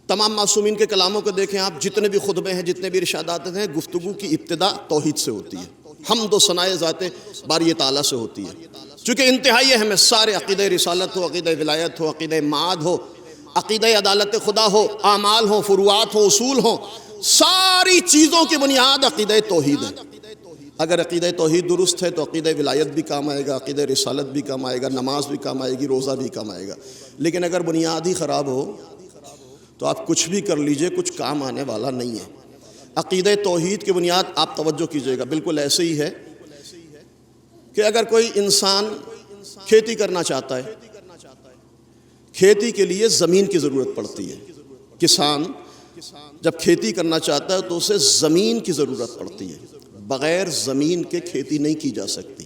تمام معصومین کے کلاموں کو دیکھیں آپ، جتنے بھی خطبے ہیں، جتنے بھی ارشادات ہیں، گفتگو کی ابتدا توحید سے ہوتی ہے، حمد و ثناء ذات باری تعالیٰ سے ہوتی ہے، چونکہ انتہائی اہم ہے۔ سارے عقیدہ رسالت ہو، عقیدہ ولایت ہو، عقیدہ معاد ہو، عقیدہ عدالت خدا ہو، اعمال ہو، فروعات ہو، اصول ہو، ساری چیزوں کی بنیاد عقیدہ توحید ہے۔ اگر عقیدہ توحید درست ہے تو عقیدہ ولایت بھی کام آئے گا، عقیدہ رسالت بھی کام آئے گا، نماز بھی کام آئے گی، روزہ بھی کام آئے گا۔ لیکن اگر بنیاد ہی خراب ہو تو آپ کچھ بھی کر لیجئے، کچھ کام آنے والا نہیں ہے۔ عقیدہ توحید کی بنیاد آپ توجہ کیجئے گا، بالکل ایسے ہی ہے کہ اگر کوئی انسان کھیتی کرنا چاہتا ہے، کھیتی کے لیے زمین کی ضرورت پڑتی ہے۔ کسان جب کھیتی کرنا چاہتا ہے تو اسے زمین کی ضرورت پڑتی ہے، بغیر زمین کے کھیتی نہیں کی جا سکتی۔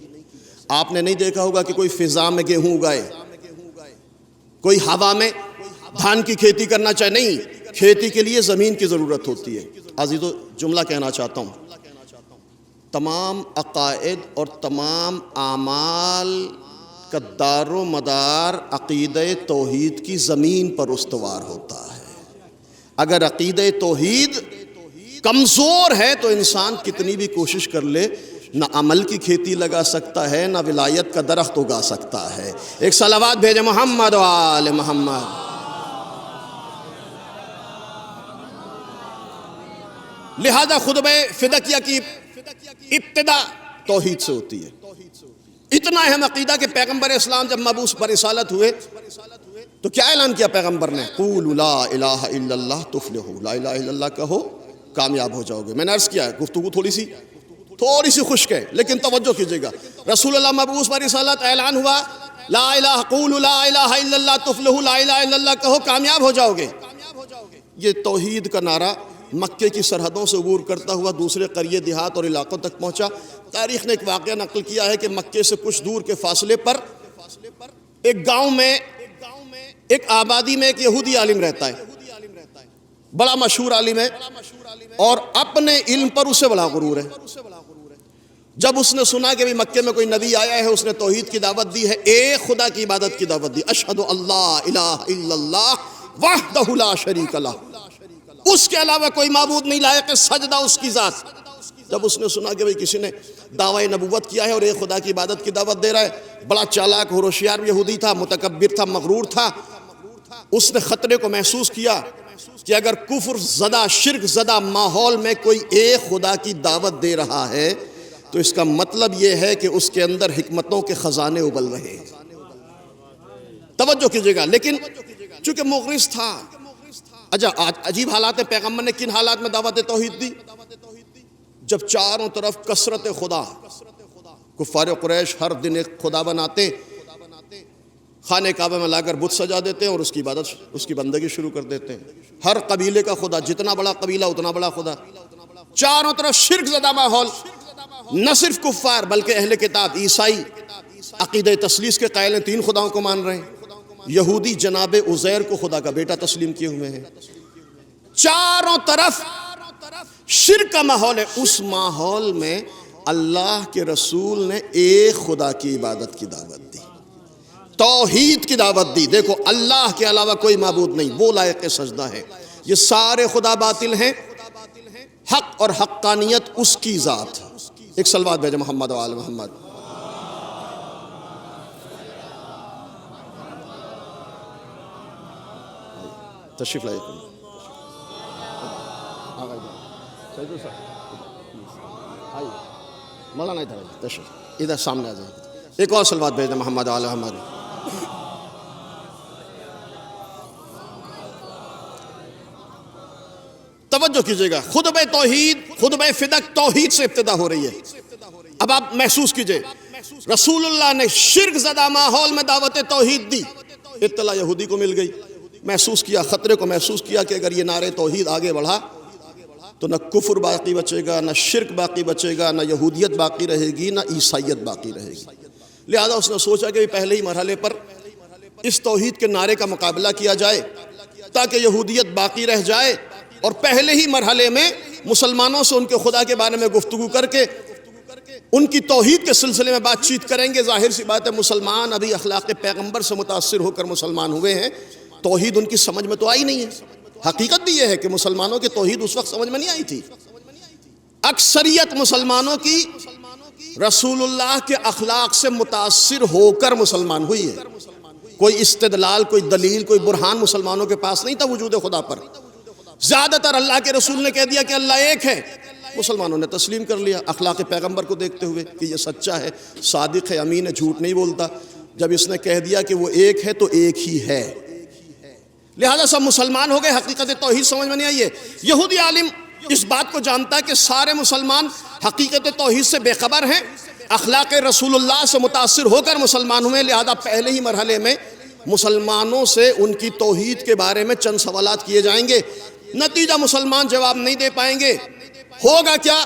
آپ نے نہیں دیکھا ہوگا کہ کوئی فضا میں گیہوں اگائے، کوئی ہوا میں دھان کی کھیتی کرنا چاہے، نہیں، کھیتی کے لیے زمین کی ضرورت ہوتی ہے۔ عزیزو جملہ کہنا چاہتا ہوں، تمام عقائد اور تمام اعمال کا دار و مدار عقیدہ توحید کی زمین پر استوار ہوتا ہے۔ اگر عقیدہ توحید کمزور ہے تو انسان کتنی بھی کوشش کر لے، نہ عمل کی کھیتی لگا سکتا ہے، نہ ولایت کا درخت اگا سکتا ہے۔ ایک صلوات بھیجیں محمد و آل محمد۔ لہذا خطبہ فدکیہ کی ابتدا توحید سے ہوتی ہے۔ اتنا اہم عقیدہ کہ پیغمبر اسلام جب مبعوث برسالت ہوئے تو کیا اعلان کیا پیغمبر نے؟ قولوا لا الہ الا اللہ تفلحوا، لا الہ الا اللہ کہو کامیاب ہو جاؤ گے۔ میں نے عرض کیا ہے گفتگو تھوڑی سی خشک ہے، لیکن توجہ کیجئے گا، رسول اللہ مبعوث برسالت اعلان ہوا، لا الہ قولوا لا الہ الا اللہ تفلحوا، لا الہ الا اللہ کہو کامیاب ہو جاؤ گے۔ یہ توحید کا نعرہ مکے کی سرحدوں سے عبور کرتا ہوا دوسرے قریے دیہات اور علاقوں تک پہنچا۔ تاریخ نے ایک واقعہ نقل کیا ہے کہ مکے سے کچھ دور کے فاصلے پر ایک گاؤں میں، ایک آبادی میں ایک یہودی عالم رہتا ہے، بڑا مشہور عالم ہے، اور اپنے علم پر اسے بڑا غرور ہے۔ جب اس نے سنا کہ مکے میں کوئی نبی آیا ہے، اس نے توحید کی دعوت دی ہے، ایک خدا کی عبادت کی دعوت دی، اشہد اللہ الہ الا اللہ وحدہ لا شریک لہ، اس کے علاوہ کوئی معبود نہیں، لائق سجدہ اس کی ذات۔ جب اس نے سنا کہ کسی نے دعوی نبوت کیا ہے اور ایک خدا کی عبادت کی دعوت دے رہا ہے، بڑا چالاک اور ہوشیار یہودی تھا، متکبر تھا، مغرور تھا، اس نے خطرے کو محسوس کیا کہ اگر کفر زدہ، شرک زدہ ماحول میں کوئی ایک خدا کی دعوت دے رہا ہے تو اس کا مطلب یہ ہے کہ اس کے اندر حکمتوں کے خزانے ابل رہے ہیں۔ توجہ کیجئے گا، لیکن چونکہ مغرض تھا، عجیب حالات ہیں، پیغمبر نے کن حالات میں دعوت توحید دی؟ جب چاروں طرف کثرت خدا، کفار قریش ہر دن ایک خدا بناتے، خانہ کعبہ میں لا کر بت سجا دیتے ہیں اور اس کی عبادت، اس کی بندگی شروع کر دیتے ہیں۔ ہر قبیلے کا خدا، جتنا بڑا قبیلہ اتنا بڑا خدا، چاروں طرف شرک زدہ ماحول۔ نہ صرف کفار بلکہ اہل کتاب، عیسائی عقیدہ تثلیث کے قائل ہیں، 3 خداؤں کو مان رہے ہیں، یہودی جناب عزیر کو خدا کا بیٹا تسلیم کیے ہوئے ہیں، چاروں طرف شرک کا ماحول ہے۔ اس ماحول میں اللہ کے رسول نے ایک خدا کی عبادت کی دعوت دی، توحید کی دعوت دی۔ دیکھو، اللہ کے علاوہ کوئی معبود نہیں، وہ لائق سجدہ ہے، یہ سارے خدا باطل ہیں، حق اور حقانیت اس کی ذات ہے۔ ایک صلوات بھیجے محمد و آل محمد۔ تشریف لائے مولانا ادھر آئیے، تشریف ادھر سامنے آ جائیے۔ ایک اور صلوات بھیج دیں محمد و آل محمد۔ توجہ کیجئے گا، خطبہ توحید، خطبہ فدق توحید سے ابتدا ہو رہی ہے۔ اب آپ محسوس کیجئے، رسول اللہ نے شرک زدہ ماحول میں دعوت توحید دی، اطلاع یہودی کو مل گئی، محسوس کیا، خطرے کو محسوس کیا کہ اگر یہ نعرہ توحید آگے بڑھا تو نہ کفر باقی بچے گا، نہ شرک باقی بچے گا، نہ یہودیت باقی رہے گی، نہ عیسائیت باقی رہے گی۔ لہذا اس نے سوچا کہ پہلے ہی مرحلے پر اس توحید کے نعرے کا مقابلہ کیا جائے تاکہ یہودیت باقی رہ جائے، اور پہلے ہی مرحلے میں مسلمانوں سے ان کے خدا کے بارے میں گفتگو کر کے ان کی توحید کے سلسلے میں بات چیت کریں گے۔ ظاہر سی بات ہے، مسلمان ابھی اخلاق پیغمبر سے متاثر ہو کر مسلمان ہوئے ہیں، توحید ان کی سمجھ میں تو آئی نہیں ہے۔ حقیقت بھی یہ ہے کہ مسلمانوں کی توحید اس وقت سمجھ میں نہیں آئی تھی۔ اکثریت مسلمانوں کی رسول اللہ کے اخلاق سے متاثر ہو کر مسلمان ہوئی ہے۔ کوئی استدلال، کوئی دلیل، کوئی برہان مسلمانوں کے پاس نہیں تھا وجود خدا پر۔ زیادہ تر اللہ کے رسول نے کہہ دیا کہ اللہ ایک ہے، مسلمانوں نے تسلیم کر لیا اخلاق پیغمبر کو دیکھتے ہوئے کہ یہ سچا ہے، صادق ہے، امین ہے، جھوٹ نہیں بولتا۔ جب اس نے کہہ دیا کہ وہ ایک ہے تو ایک ہی ہے، لہذا سب مسلمان ہو گئے۔ حقیقت توحید سمجھ میں نہیں آئی ہے۔ یہودی عالم اس بات کو جانتا ہے کہ سارے مسلمان حقیقت توحید سے بے خبر ہیں، اخلاق رسول اللہ سے متاثر ہو کر مسلمان ہوئے، لہذا پہلے ہی مرحلے میں مسلمانوں سے ان کی توحید کے بارے میں چند سوالات کیے جائیں گے۔ نتیجہ مسلمان جواب نہیں دے پائیں گے، ہوگا کیا؟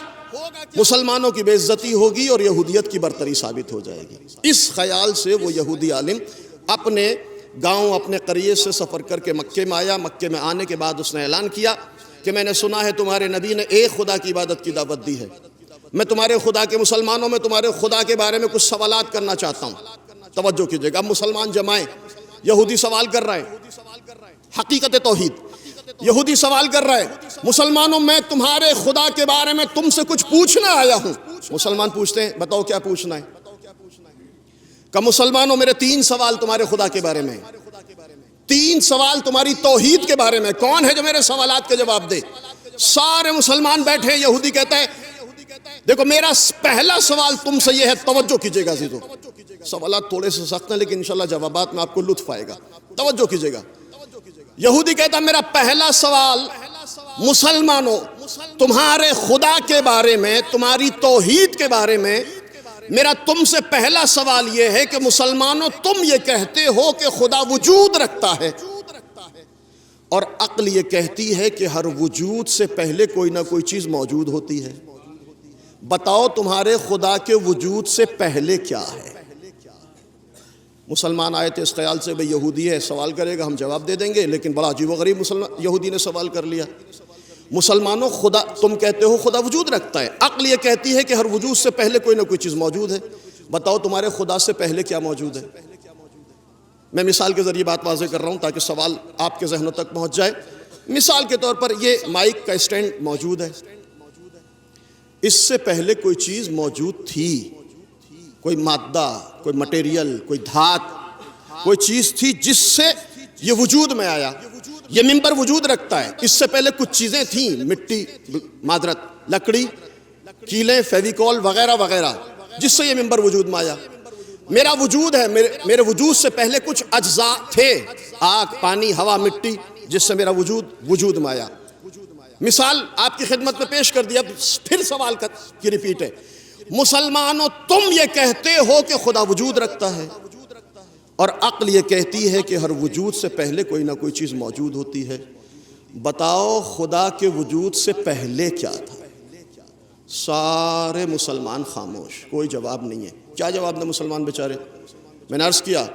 مسلمانوں کی بے عزتی ہوگی اور یہودیت کی برتری ثابت ہو جائے گی۔ اس خیال سے وہ یہودی عالم اپنے گاؤں، اپنے قریے سے سفر کر کے مکے میں آیا۔ مکے میں آنے کے بعد اس نے اعلان کیا کہ میں نے سنا ہے تمہارے نبی نے ایک خدا کی عبادت کی دعوت دی ہے، میں تمہارے خدا کے مسلمانوں میں تمہارے خدا کے بارے میں کچھ سوالات کرنا چاہتا ہوں۔ توجہ کیجئے گا، اب مسلمان جمائیں، یہودی سوال کر رہا ہے حقیقت توحید، یہودی سوال کر رہا ہے مسلمانوں میں تمہارے خدا کے بارے میں تم سے کچھ پوچھنا آیا ہوں۔ مسلمان پوچھتے ہیں بتاؤ کیا پوچھنا ہے؟ کہ مسلمانوں میرے 3 سوال تمہارے خدا کے بارے میں، 3 سوال تمہاری توحید کے بارے میں، کون ہے جو میرے سوالات کے جواب دے؟ سارے مسلمان بیٹھے، یہودی کہتا ہے دیکھو میرا پہلا سوال تم سے یہ ہے، توجہ کیجئے گا عزیزو، سوالات تھوڑے سے سخت ہیں لیکن انشاءاللہ جوابات میں آپ کو لطف آئے گا، توجہ کیجئے گا۔ یہودی کہتا میرا پہلا سوال مسلمانوں تمہارے خدا کے بارے میں، تمہاری توحید کے بارے میں میرا تم سے پہلا سوال یہ ہے کہ مسلمانوں تم یہ کہتے ہو کہ خدا وجود رکھتا ہے، اور عقل یہ کہتی ہے کہ ہر وجود سے پہلے کوئی نہ کوئی چیز موجود ہوتی ہے، بتاؤ تمہارے خدا کے وجود سے پہلے کیا ہے؟ مسلمان آئے تھے اس خیال سے بھئی یہودی ہے، سوال کرے گا ہم جواب دے دیں گے، لیکن بڑا عجیب و غریب یہودی نے سوال کر لیا۔ مسلمانوں خدا تم کہتے ہو خدا وجود رکھتا ہے، عقل یہ کہتی ہے کہ ہر وجود سے پہلے کوئی نہ کوئی چیز موجود ہے، بتاؤ تمہارے خدا سے پہلے کیا موجود ہے؟ میں مثال کے ذریعے بات واضح کر رہا ہوں تاکہ سوال آپ کے ذہنوں تک پہنچ جائے۔ مثال کے طور پر یہ مائک کا اسٹینڈ موجود ہے، اس سے پہلے کوئی چیز موجود تھی، کوئی مادہ، کوئی مٹیریل، کوئی دھات، کوئی چیز تھی جس سے یہ وجود میں آیا۔ یہ ممبر وجود رکھتا ہے، اس سے پہلے کچھ چیزیں تھیں، مٹی، معذرت لکڑی، کیلیں، فیویکول وغیرہ وغیرہ، جس سے یہ ممبر وجود میں آیا۔ میرا وجود ہے، میرے وجود سے پہلے کچھ اجزاء تھے، آگ، پانی، ہوا، مٹی، جس سے میرا وجود میں آیا۔ مثال آپ کی خدمت میں پیش کر دیا، پھر سوال کی ریپیٹ ہے۔ مسلمانوں تم یہ کہتے ہو کہ خدا وجود رکھتا ہے، اور عقل یہ کہتی ہے کہ ہر وجود سے پہلے کوئی نہ کوئی چیز موجود ہوتی ہے، بتاؤ خدا کے وجود سے پہلے کیا تھا؟ سارے مسلمان خاموش، کوئی جواب نہیں ہے۔ کیا جواب دیں مسلمان بیچارے؟ میں نے عرض کیا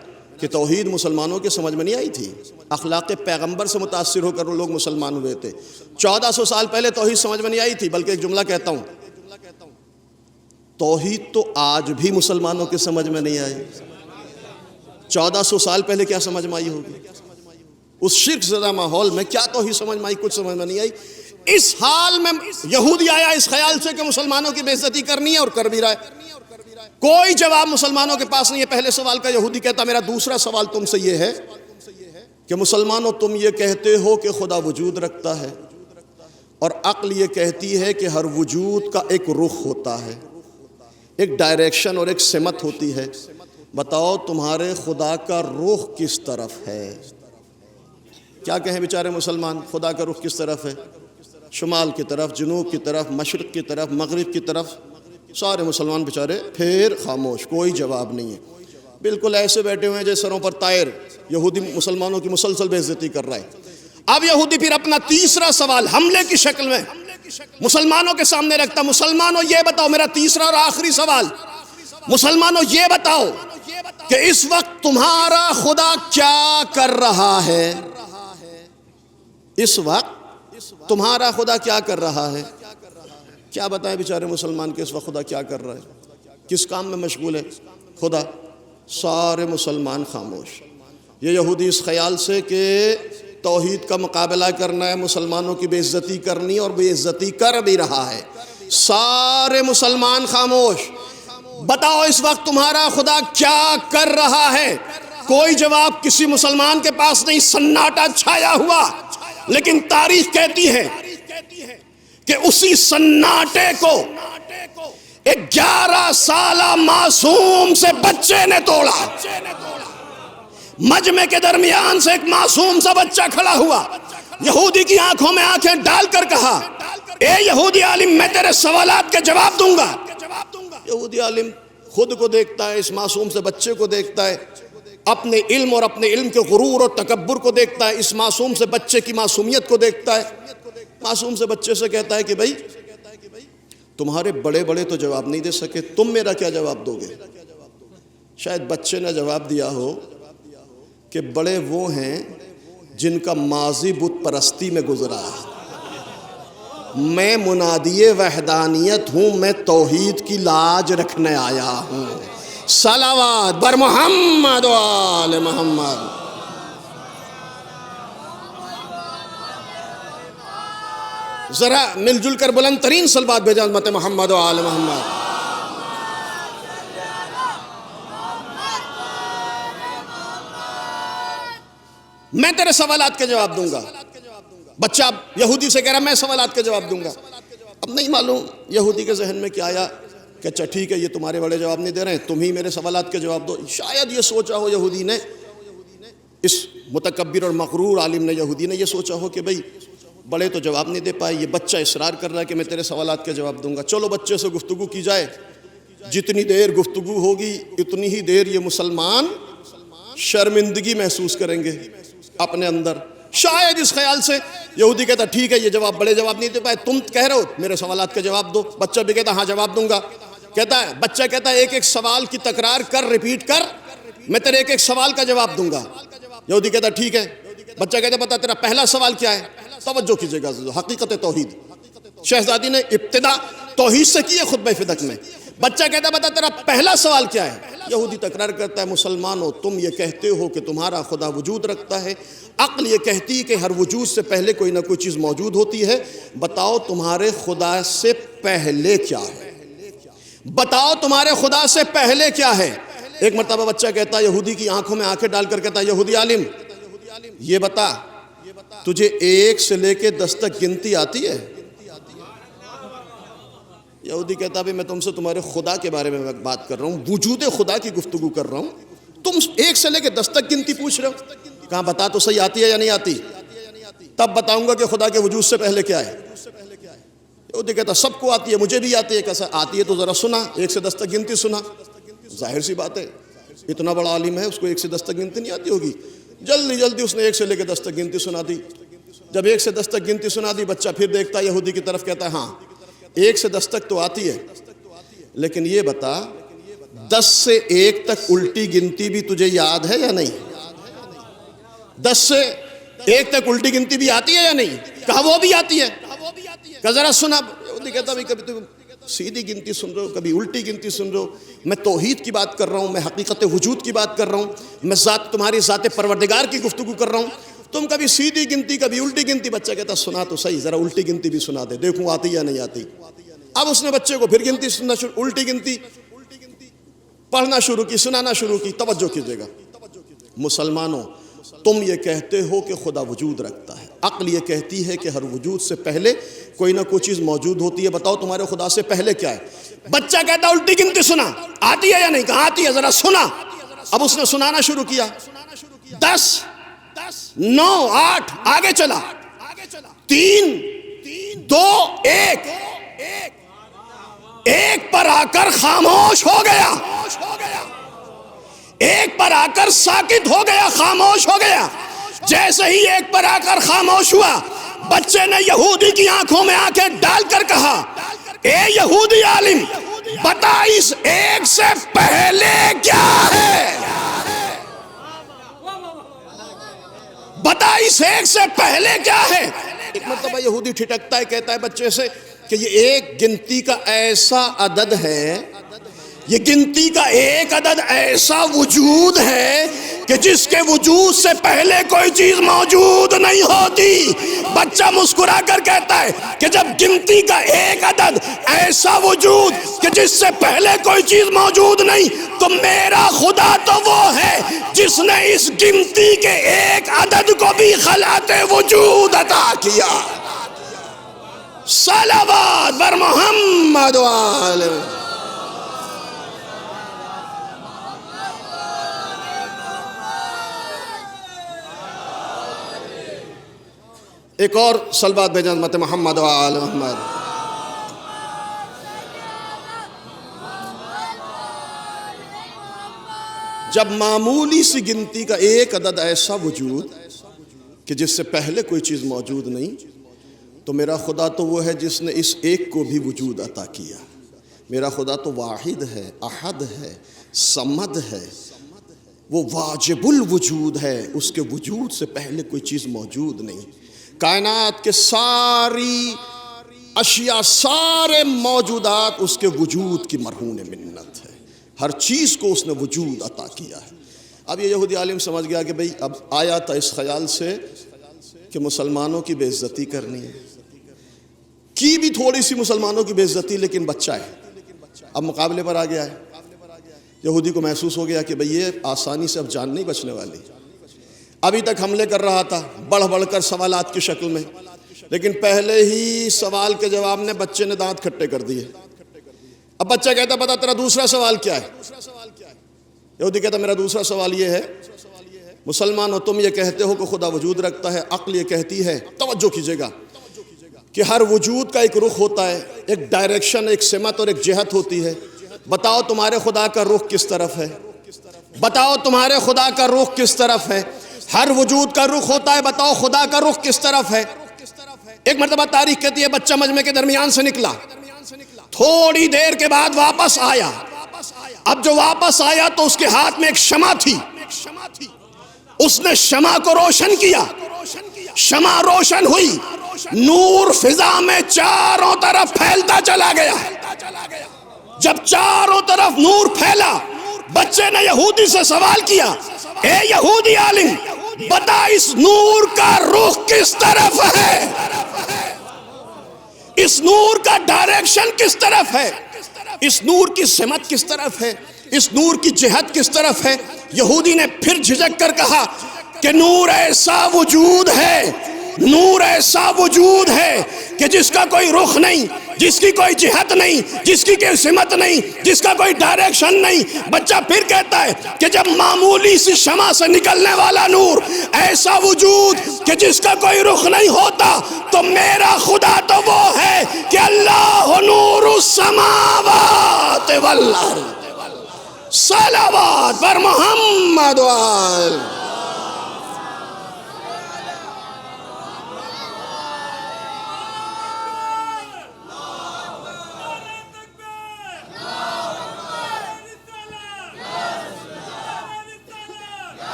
کہ توحید مسلمانوں کے سمجھ میں نہیں آئی تھی، اخلاق پیغمبر سے متاثر ہو کر وہ لوگ مسلمان ہوئے تھے۔ 1400 سال پہلے توحید سمجھ میں نہیں آئی تھی، بلکہ ایک جملہ کہتا ہوں، توحید تو آج بھی مسلمانوں کے سمجھ میں نہیں آئی۔ 1400 سال پہلے کیا سمجھ میں آئی ہوگی؟ اس شرک زدہ ماحول میں کیا توحید سمجھ میں آئی؟ کچھ سمجھ میں نہیں آئی۔ اس حال میں یہودی آیا اس خیال سے کہ مسلمانوں کی بے عزتی کرنی ہے، اور کر بھی رہا ہے۔ کوئی جواب مسلمانوں کے پاس نہیں ہے۔ پہلے سوال کا یہودی کہتا میرا دوسرا سوال تم سے یہ ہے کہ مسلمانوں تم یہ کہتے ہو کہ خدا وجود رکھتا ہے، اور عقل یہ کہتی ہے کہ ہر وجود کا ایک رخ ہوتا ہے، ایک ڈائریکشن اور ایک سمت ہوتی ہے، بتاؤ تمہارے خدا کا رخ کس طرف ہے؟ کیا کہیں بیچارے مسلمان، خدا کا رخ کس طرف ہے؟ شمال کی طرف، جنوب کی طرف، مشرق کی طرف، مغرب کی طرف؟ سارے مسلمان بیچارے پھر خاموش، کوئی جواب نہیں ہے، بالکل ایسے بیٹھے ہوئے ہیں جیسے سروں پر طائر۔ یہودی مسلمانوں کی مسلسل بے عزتی کر رہا ہے۔ اب یہودی پھر اپنا تیسرا سوال حملے کی شکل میں مسلمانوں کے سامنے رکھتا، مسلمانوں یہ بتاؤ، میرا تیسرا اور آخری سوال، مسلمانوں یہ بتاؤ کہ اس وقت تمہارا خدا کیا کر رہا ہے؟ اس وقت تمہارا خدا کیا کر رہا ہے؟ کیا بتائیں بیچارے مسلمان کہ اس وقت خدا کیا کر رہا ہے، کس کام میں مشغول ہے خدا؟ سارے مسلمان خاموش۔ یہ یہودی اس خیال سے کہ توحید کا مقابلہ کرنا ہے، مسلمانوں کی بے عزتی کرنی، اور بے عزتی کر بھی رہا ہے۔ سارے مسلمان خاموش، بتاؤ اس وقت تمہارا خدا کیا کر رہا ہے؟ کوئی جواب کسی مسلمان کے پاس نہیں، سناٹا چھایا ہوا۔ لیکن تاریخ کہتی ہے کہ اسی سناٹے کو ایک 11 سالہ معصوم سے بچے نے توڑا۔ مجمع کے درمیان سے ایک معصوم سا بچہ کھڑا ہوا، یہودی کی آنکھوں میں آنکھیں ڈال کر کہا، اے یہودی عالم میں تیرے سوالات کے جواب دوں گا۔ یہودی عالم خود کو دیکھتا ہے، اس معصوم سے بچے کو دیکھتا ہے، اپنے علم اور اپنے علم کے غرور اور تکبر کو دیکھتا ہے، اس معصوم سے بچے کی معصومیت کو دیکھتا ہے۔ معصوم سے بچے سے کہتا ہے کہ بھائی تمہارے بڑے بڑے تو جواب نہیں دے سکے، تم میرا کیا جواب دو گے؟ شاید بچے نے جواب دیا ہو کہ بڑے وہ ہیں جن کا ماضی بت پرستی میں گزرا ہے، میں منادی وحدانیت ہوں، میں توحید کی لاج رکھنے آیا ہوں۔ صلوات بر محمد و آل محمد۔ ذرا مل جل کر بلند ترین صلوات بھیجا امت محمد و آل محمد۔ میں تیرے سوالات کے جواب دوں گا۔ بچہ یہودی سے کہہ رہا میں سوالات کے جواب دوں گا۔ اب نہیں معلوم یہودی کے ذہن میں کیا آیا کہ اچھا ٹھیک ہے، یہ تمہارے بڑے جواب نہیں دے رہے ہیں، تم ہی میرے سوالات کے جواب دو۔ شاید یہ سوچا ہو یہودی نے، اس متکبر اور مغرور عالم نے، یہودی نے یہ سوچا ہو کہ بھئی بڑے تو جواب نہیں دے پائے، یہ بچہ اصرار کر رہا ہے کہ میں تیرے سوالات کے جواب دوں گا، چلو بچے سے گفتگو کی جائے۔ جتنی دیر گفتگو ہوگی اتنی ہی دیر یہ مسلمان شرمندگی محسوس کریں گے اپنے اندر. شاید اس خیال سے یہودی کہتا ٹھیک ہے یہ جواب بڑے جواب نہیں دے پائے, تم کہہ رہے ہو میرے سوالات کا جواب دو. بچہ بھی کہتا ہاں جواب دوں گا. بچہ کہتا ہے ایک ایک سوال کی تکرار کر, ریپیٹ کر, میں تیرے ایک ایک سوال کا جواب دوں گا. یہودی کہتا ٹھیک ہے. بچہ کہتا بتا تیرا پہلا سوال کیا ہے. توجہ کیجئے گا, حقیقت توحید. شہزادی نے ابتدا توحید سے کی ہے خطبہ فدق میں. بچہ کہتا بتا تیرا پہلا سوال کیا ہے. یہودی تکرار کرتا ہے مسلمانوں تم یہ کہتے ہو کہ تمہارا خدا وجود رکھتا ہے, عقل یہ کہتی ہے کہ ہر وجود سے پہلے کوئی نہ کوئی چیز موجود ہوتی ہے, بتاؤ تمہارے خدا سے پہلے کیا ہے, بتاؤ تمہارے خدا سے پہلے کیا ہے. ایک مرتبہ بچہ کہتا ہے یہودی کی آنکھوں میں آنکھیں ڈال کر کہتا ہے یہودی عالم یہ بتا تجھے 1 سے لے کے 10 تک گنتی آتی ہے. یہودی کہتا ہے میں تم سے تمہارے خدا کے بارے میں بات کر رہا ہوں, وجود خدا کی گفتگو کر رہا ہوں, تم 1 سے لے کے 10 تک گنتی پوچھ رہے ہو. کہاں بتا تو صحیح آتی ہے یا نہیں آتی, تب بتاؤں گا کہ خدا کے وجود سے پہلے کیا ہے. یہودی کہتا سب کو آتی ہے, مجھے بھی آتی ہے. کیسا آتی ہے تو ذرا سنا, 1 سے 10 تک گنتی سنا. ظاہر سی بات ہے اتنا بڑا عالم ہے اس کو 1 سے 10 تک گنتی نہیں آتی ہوگی. جلدی اس نے 1 سے لے کے 10 تک گنتی سنا دی. جب 1 سے 10 تک گنتی سنا دی بچہ پھر دیکھتا ہے یہودی کی طرف, کہتا ہے ہاں 1 سے 10 تک تو آتی ہے, لیکن یہ بتا 10 سے 1 تک الٹی گنتی بھی تجھے یاد ہے یا نہیں. 10 سے 1 تک الٹی گنتی بھی آتی ہے یا نہیں. کہا وہ بھی آتی ہے. کہا ذرا سنا. یہودی کہتا بھی کبھی تم سیدھی گنتی سن رہے ہو, کبھی الٹی گنتی سن رہے ہو. میں توحید کی بات کر رہا ہوں, میں حقیقت وجود کی بات کر رہا ہوں, میں تمہاری ذات پروردگار کی گفتگو کر رہا ہوں. تم کبھی سیدھی گنتی کبھی الٹی گنتی. بچہ کہتا سنا تو صحیح, ذرا الٹی گنتی بھی سنا دے دیکھوں آتی یا نہیں آتی. اب اس نے بچے کو پھر گنتی سننا الٹی گنتی پڑھنا شروع کی, سنانا شروع کی. توجہ کیجئے گا مسلمانوں, تم یہ کہتے ہو کہ خدا وجود رکھتا ہے, عقل یہ کہتی ہے کہ ہر وجود سے پہلے کوئی نہ کوئی چیز موجود ہوتی ہے, بتاؤ تمہارے خدا سے پہلے کیا ہے. بچہ کہتا الٹی گنتی سنا, آتی ہے یا نہیں. کہاں آتی ہے ذرا سنا. اب اس نے سنانا شروع کیا. 10 9 8 آگے چلا. 3 2 1 ایک پر آ کر خاموش ہو گیا. ایک پر آ کر ساکت ہو گیا, خاموش ہو گیا. جیسے ہی ایک پر آ کر خاموش ہوا, بچے نے یہودی کی آنکھوں میں آنکھیں ڈال کر کہا اے یہودی عالم بتا اس 1 سے پہلے کیا ہے. بتا اس 1 سے پہلے کیا ہے. ایک مرتبہ یہودی ٹھٹکتا ہے, کہتا ہے بچے سے کہ یہ ایک گنتی کا ایسا عدد ہے, یہ گنتی کا ایک عدد ایسا وجود ہے کہ جس کے وجود سے پہلے کوئی چیز موجود نہیں ہوتی. بچہ مسکرا کر کہتا ہے کہ جب گنتی کا ایک عدد ایسا وجود کہ جس سے پہلے کوئی چیز موجود نہیں, تو میرا خدا تو وہ ہے جس نے اس گنتی کے ایک عدد کو بھی خلعت وجود عطا کیا. صلوات بر محمد وآلہ. ایک اور صلوات بھیجیں حضرت محمد وآل محمد. جب معمولی سی گنتی کا ایک عدد ایسا وجود کہ جس سے پہلے کوئی چیز موجود نہیں, تو میرا خدا تو وہ ہے جس نے اس ایک کو بھی وجود عطا کیا. میرا خدا تو واحد ہے, احد ہے, صمد ہے, وہ واجب الوجود ہے, اس کے وجود سے پہلے کوئی چیز موجود نہیں. کائنات کے ساری اشیاء, سارے موجودات اس کے وجود کی مرہون منت ہے. ہر چیز کو اس نے وجود عطا کیا ہے. اب یہ یہودی عالم سمجھ گیا کہ بھئی اب آیا تھا اس خیال سے کہ مسلمانوں کی بے عزتی کرنی ہے, کی بھی تھوڑی سی مسلمانوں کی بے عزتی, لیکن بچہ ہے, اب مقابلے پر آ گیا ہے. یہودی کو محسوس ہو گیا کہ بھئی یہ آسانی سے اب جان نہیں بچنے والی. ابھی تک حملے کر رہا تھا بڑھ بڑھ کر سوالات کی شکل میں, لیکن پہلے ہی سوال کے جواب نے بچے نے دانت کھٹے کر دیے. اب بچہ کہتا بتا تیرا دوسرا سوال کیا ہے. یہودی کہتا میرا دوسرا سوال یہ ہے مسلمانوں تم یہ کہتے ہو کہ خدا وجود رکھتا ہے, عقل یہ کہتی ہے, توجہ کیجئے گا, کہ ہر وجود کا ایک رخ ہوتا ہے, ایک ڈائریکشن, ایک سمت اور ایک جہت ہوتی ہے. بتاؤ تمہارے خدا کا رخ کس طرف ہے؟ بتاؤ تمہارے خدا کا رخ کس طرف ہے؟ ہر وجود کا رخ ہوتا ہے، بتاؤ خدا کا رخ کس طرف ہے؟ ایک مرتبہ تاریخ کہتی ہے بچہ مجمع کے درمیان سے نکلا، تھوڑی دیر کے بعد واپس آیا۔ اب جو واپس آیا تو اس کے ہاتھ میں ایک شمع تھی، اس نے شمع کو روشن کیا، شمع روشن ہوئی، نور فضا میں چاروں طرف پھیلتا چلا گیا۔ جب چاروں طرف نور پھیلا، بچے نے یہودی سے سوال کیا، اے یہودی عالم بتا اس نور کا رخ کس طرف ہے؟ اس نور کا ڈائریکشن کس طرف ہے؟ اس نور کی سمت کس طرف ہے؟ اس نور کی جہت کس طرف ہے؟ یہودی نے پھر جھجک کر کہا کہ نور ایسا وجود ہے، نور ایسا وجود ہے کہ جس کا کوئی رخ نہیں، جس کی کوئی جہت نہیں، جس کی کوئی سمت نہیں، جس کا کوئی ڈائریکشن نہیں۔ بچہ پھر کہتا ہے کہ جب معمولی سی شمع سے نکلنے والا نور ایسا وجود کہ جس کا کوئی رخ نہیں ہوتا، تو میرا خدا تو وہ ہے کہ اللہ نور السماوات والارض۔ صلوات پر محمد وآل۔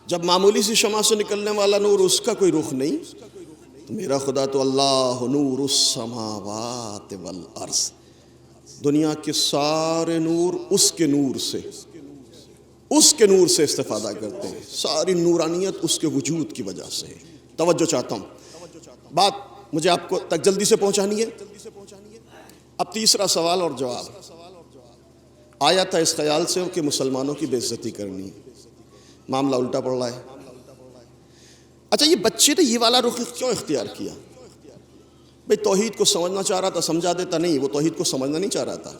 جب معمولی سی شمع سے نکلنے والا نور اس کا کوئی رخ نہیں، تو میرا خدا تو اللہ نور السماوات والارض، دنیا کے سارے نور اس کے نور سے استفادہ کرتے ہیں، ساری نورانیت اس کے وجود کی وجہ سے ہے۔ توجہ چاہتا ہوں، بات مجھے آپ کو تک جلدی سے پہنچانی ہے۔ اب تیسرا سوال اور جواب آیا تھا اس خیال سے کہ مسلمانوں کی بے عزتی کرنی، معاملہ الٹا پڑ رہا ہے۔ اچھا، یہ بچے نے یہ والا رخ کیوں اختیار کیا؟ بھئی توحید کو سمجھنا چاہ رہا تھا، سمجھا دیتا نہیں، وہ توحید کو سمجھنا نہیں چاہ رہا تھا،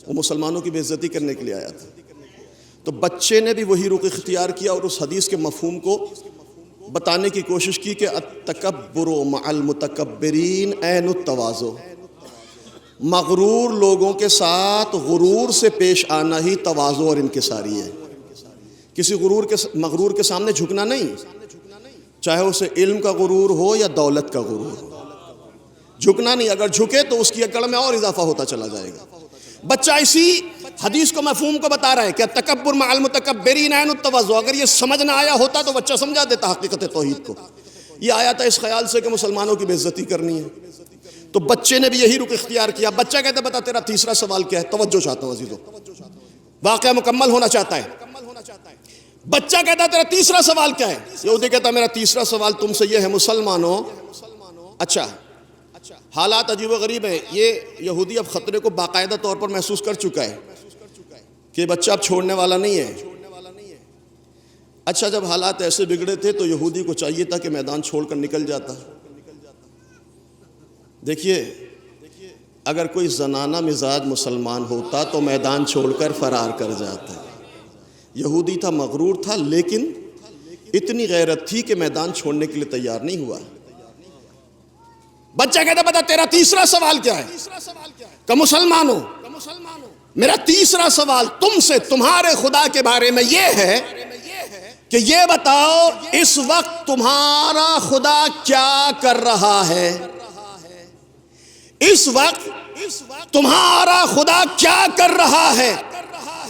وہ مسلمانوں کی بے عزتی کرنے کے لیے آیا تھا۔ تو بچے نے بھی وہی رخ اختیار کیا اور اس حدیث کے مفہوم کو بتانے کی کوشش کی کہ التکبر مع المتکبرین عین التواضع، مغرور لوگوں کے ساتھ غرور سے پیش آنا ہی تواضع اور انکساری ہے۔ کسی مغرور کے سامنے جھکنا نہیں، چاہے اسے علم کا غرور ہو یا دولت کا غرور ہو، جھکنا نہیں۔ اگر جھکے تو اس کی اکڑ میں اور اضافہ ہوتا چلا جائے گا۔ بچہ اسی حدیث کو مفہوم کو بتا رہا ہے کہ تکبر مع المتکبرین عین التواضع۔ اگر یہ سمجھ نہ آیا ہوتا تو بچہ سمجھا دیتا حقیقت توحید کو۔ یہ آیا تھا اس خیال سے کہ مسلمانوں کی بے عزتی کرنی ہے، تو بچے نے بھی یہی رخ اختیار کیا۔ بچہ کہتا بتا تیرا تیسرا سوال کیا ہے؟ توجہ چاہتا ہوں عزیزو، واقعہ مکمل ہونا چاہتا ہے۔ بچہ کہتا تیرا تیسرا سوال کیا ہے؟ یہودی کہتا میرا تیسرا سوال تم سے یہ ہے مسلمانوں۔ اچھا، حالات عجیب و غریب ہیں۔ یہ یہودی اب خطرے کو باقاعدہ طور پر محسوس کر چکا ہے کہ بچہ اب چھوڑنے والا نہیں ہے۔ اچھا، جب حالات ایسے بگڑے تھے تو یہودی کو چاہیے تھا کہ میدان چھوڑ کر نکل جاتا۔ دیکھیے، اگر کوئی زنانہ مزاج مسلمان ہوتا تو میدان چھوڑ کر فرار کر جاتا۔ یہودی تھا، مغرور تھا، لیکن اتنی غیرت تھی کہ میدان چھوڑنے کے لیے تیار نہیں ہوا۔ بچہ کہتا بتا تیرا تیسرا سوال کیا ہے؟ کہ مسلمانوں، میرا تیسرا سوال تم سے تمہارے خدا کے بارے میں یہ ہے کہ یہ بتاؤ اس وقت تمہارا خدا کیا کر رہا ہے؟ اس وقت تمہارا خدا کیا کر رہا ہے؟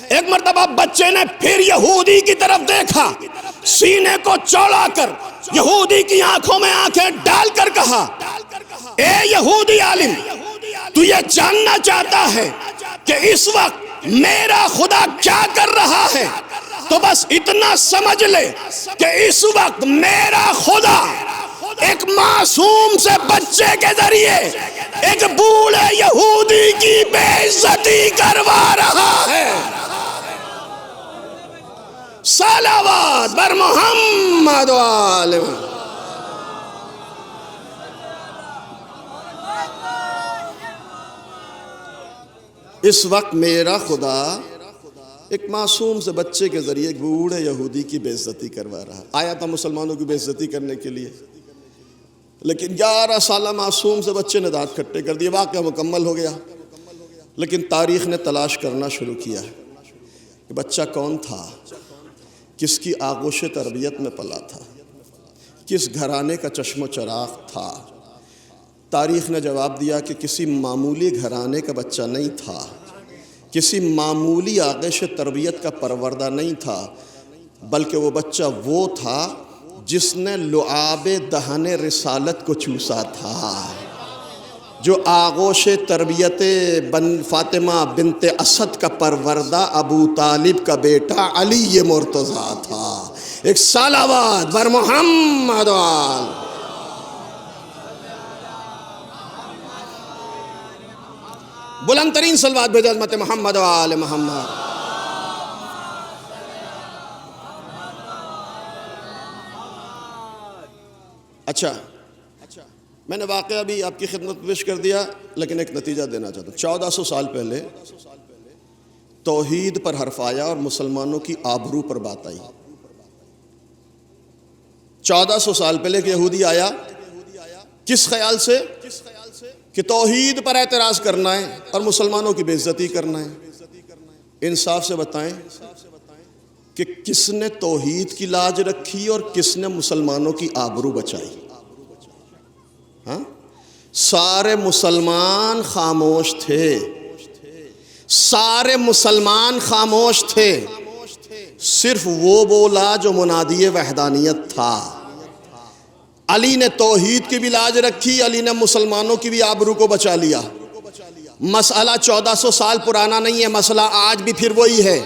ایک مرتبہ بچے نے پھر یہودی کی طرف دیکھا، سینے کو چوڑا کر یہودی کی آنکھوں میں آنکھیں ڈال کر کہا، اے یہودی عالم، تو یہ جاننا چاہتا ہے کہ اس وقت میرا خدا کیا کر رہا ہے؟ تو بس اتنا سمجھ لے کہ اس وقت میرا خدا ایک معصوم سے بچے کے ذریعے ایک بوڑھے یہودی کی بے عزتی کروا رہا ہے۔ صلوات بر محمد وآل۔ اس وقت میرا خدا ایک معصوم سے بچے کے ذریعے ایک بوڑھے یہودی کی بے عزتی کروا رہا. آیا تھا مسلمانوں کی بے عزتی کرنے کے لیے، لیکن 11 سالہ معصوم سے بچے نے دانت کھٹے کر دیے. واقعہ مکمل ہو گیا، لیکن تاریخ نے تلاش کرنا شروع کیا کہ بچہ کون تھا، کس کی آغوش تربیت میں پلا تھا، کس گھرانے کا چشم و چراغ تھا. تاریخ نے جواب دیا کہ کسی معمولی گھرانے کا بچہ نہیں تھا، کسی معمولی آغوش تربیت کا پروردہ نہیں تھا، بلکہ وہ بچہ وہ تھا جس نے لعاب دہن رسالت کو چوسا تھا، جو آغوش تربیت فاطمہ بنت اسد کا پروردہ ابو طالب کا بیٹا علی مرتضیٰ تھا. ایک صلوات بر محمد وآل. بلند ترین صلوات بھیجو حضرت محمد وآل محمد. اچھا، میں نے واقعہ بھی آپ کی خدمت پیش کر دیا، لیکن ایک نتیجہ دینا چاہتا ہوں. 1400 سال پہلے توحید پر حرف آیا اور مسلمانوں کی آبرو پر بات آئی. 1400 سال پہلے کہ یہودی آیا کس خیال سے کہ توحید پر اعتراض کرنا ہے اور مسلمانوں کی بے عزتی کرنا ہے. انصاف سے بتائیں کہ کس نے توحید کی لاج رکھی اور کس نے مسلمانوں کی آبرو بچائی؟ ہاں، سارے مسلمان خاموش تھے، سارے مسلمان خاموش تھے، صرف وہ بولا جو منادی وحدانیت تھا. علی نے توحید کی بھی لاج رکھی، علی نے مسلمانوں کی بھی آبرو کو بچا لیا. مسئلہ 1400 سال پرانا نہیں ہے، مسئلہ آج بھی پھر وہی ہے.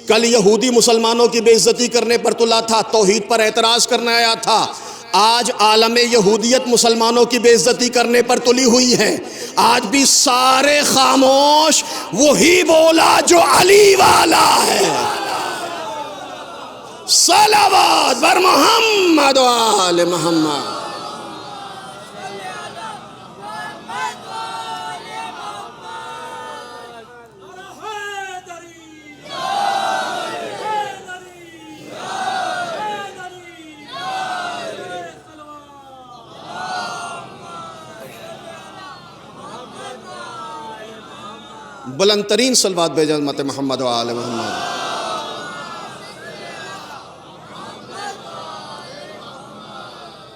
کل یہودی مسلمانوں کی بے عزتی کرنے پر تلا تھا، توحید پر اعتراض کرنے آیا تھا. آج عالم یہودیت مسلمانوں کی بے عزتی کرنے پر تلی ہوئی ہے. آج بھی سارے خاموش، وہی بولا جو علی والا ہے. صلوات بر محمد و آل محمد. بلند ترین صلوات بھیجیں حضرت محمد و آل محمد.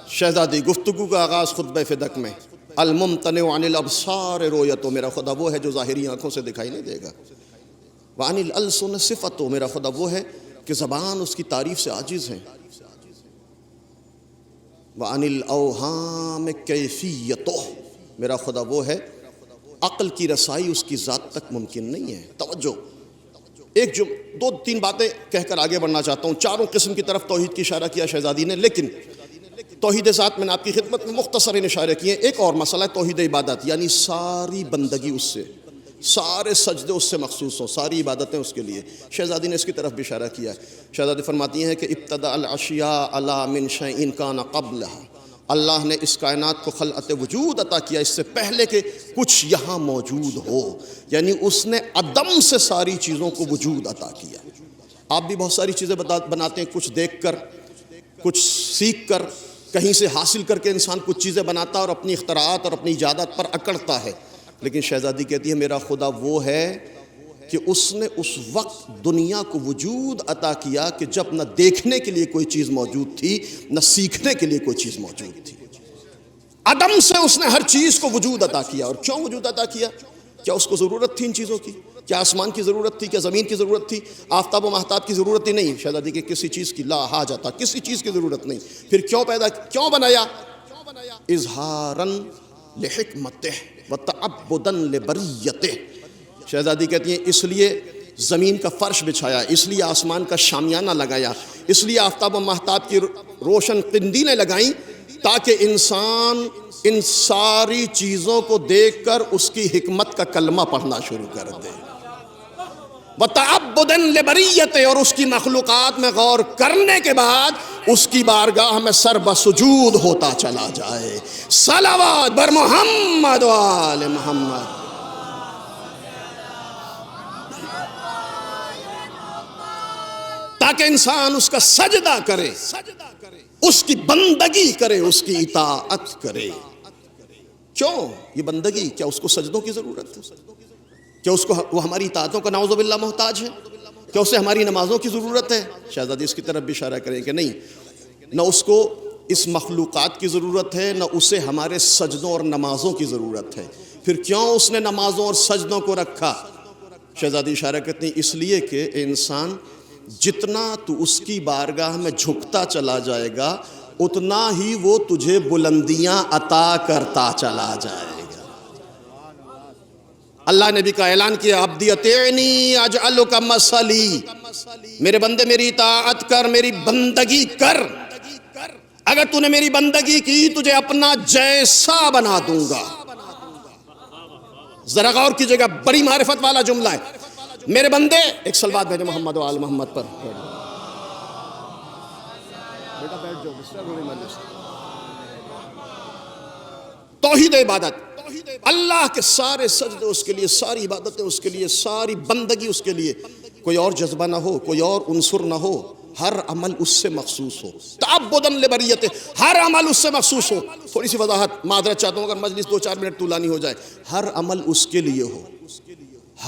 شہزادی گفتگو کا آغاز خطبہ فدق میں، الممتنع عن الابصار رؤیتو، میرا خدا وہ ہے جو ظاہری آنکھوں سے دکھائی نہیں دے گا. وعن الالسن صفتو، میرا خدا وہ ہے کہ زبان اس کی تعریف سے عاجز ہیں. وعن الاوہام کیفیتو، میرا خدا وہ ہے عقل کی رسائی اس کی ذات تک ممکن نہیں ہے. توجہ، ایک جو 2-3 باتیں کہہ کر آگے بڑھنا چاہتا ہوں. چاروں قسم کی طرف توحید کی اشارہ کیا شہزادی نے، لیکن توحید ذات میں نے آپ کی خدمت میں مختصراً اشارے کیے. ایک اور مسئلہ ہے توحید عبادت، یعنی ساری بندگی اس سے، سارے سجدے اس سے مخصوص ہوں، ساری عبادتیں اس کے لیے. شہزادی نے اس کی طرف بھی اشارہ کیا ہے. شہزادی فرماتی ہیں کہ ابتدأ الاشیاء علی من شیء کان قبلہا، اللہ نے اس کائنات کو خلعت وجود عطا کیا اس سے پہلے کہ کچھ یہاں موجود ہو، یعنی اس نے عدم سے ساری چیزوں کو وجود عطا کیا. آپ بھی بہت ساری چیزیں بناتے ہیں، کچھ دیکھ کر، کچھ سیکھ کر، کہیں سے حاصل کر کے انسان کچھ چیزیں بناتا اور اپنی اختراعات اور اپنی ایجادات پر اکڑتا ہے. لیکن شہزادی کہتی ہے میرا خدا وہ ہے کہ اس نے اس وقت دنیا کو وجود عطا کیا کہ جب نہ دیکھنے کے لیے کوئی چیز موجود تھی، نہ سیکھنے کے لیے کوئی چیز موجود تھی. عدم سے اس نے ہر چیز کو وجود عطا کیا. اور کیوں وجود عطا کیا؟ کیا اس کو ضرورت تھی ان چیزوں کی؟ کیا آسمان کی ضرورت تھی؟ کیا زمین کی ضرورت تھی؟ آفتاب و مہتاب کی ضرورت تھی؟ نہیں. شہزادی کہ کسی چیز کی لا حاجت تھا، کسی چیز کی ضرورت نہیں. پھر کیوں بنایا؟ اظہاراً لحکمتہ وتعبداً لبریتہ. شہزادی کہتی ہیں اس لیے زمین کا فرش بچھایا، اس لیے آسمان کا شامیانہ لگایا، اس لیے آفتاب و مہتاب کی روشن قندیلیں لگائیں تاکہ انسان ان ساری چیزوں کو دیکھ کر اس کی حکمت کا کلمہ پڑھنا شروع کر دے. وَتَعَبُّدًا لِبَرِيَّتِ، اور اس کی مخلوقات میں غور کرنے کے بعد اس کی بارگاہ میں سر بسجود ہوتا چلا جائے. صلوات بر محمد و آل محمد. تاکہ انسان اس کا سجدہ کرے، اس کی بندگی کرے، اس کی اطاعت کرے۔ کیوں یہ بندگی؟ کیا اس کو سجدوں کی ضرورت ہے؟ کیا اس کو وہ ہماری اطاعتوں کا نعوذ باللہ محتاج ہے؟ کیا اسے ہماری نمازوں کی ضرورت ہے؟ شہزادی اس کی طرف بھی اشارہ کریں کہ نہیں، نہ اس کو اس مخلوقات کی ضرورت ہے، نہ اسے ہمارے سجدوں اور نمازوں کی ضرورت ہے۔ پھر کیوں اس نے نمازوں اور سجدوں کو رکھا؟ شہزادی اشارہ کرتے ہیں اس لیے کہ انسان جتنا تو اس کی بارگاہ میں جھکتا چلا جائے گا اتنا ہی وہ تجھے بلندیاں عطا کرتا چلا جائے گا۔ اللہ نے بھی کا اعلان کیا، عبدی اطیعنی اجعلک مثلی، میرے بندے میری اطاعت کر، میری بندگی کر، اگر تو نے میری بندگی کی تجھے اپنا جیسا بنا دوں گا۔ ذرا غور کیجئے گا، بڑی معرفت والا جملہ ہے۔ میرے بندے، ایک صلوات بھیجے محمد و آل محمد پر۔ بیٹا بیٹھ جاؤ، توحید عبادت، اللہ کے سارے سجدے اس کے لیے، ساری عبادتیں اس کے لیے، ساری بندگی اس کے لیے، کوئی اور جذبہ نہ ہو، کوئی اور عنصر نہ ہو، ہر عمل اس سے مخصوص ہو، تعبداً لبریتہ، ہر عمل اس سے مخصوص ہو۔ تھوڑی سی وضاحت معذرت چاہتا ہوں اگر مجلس 2-4 منٹ طولانی ہو جائے۔ ہر عمل اس کے لیے ہو،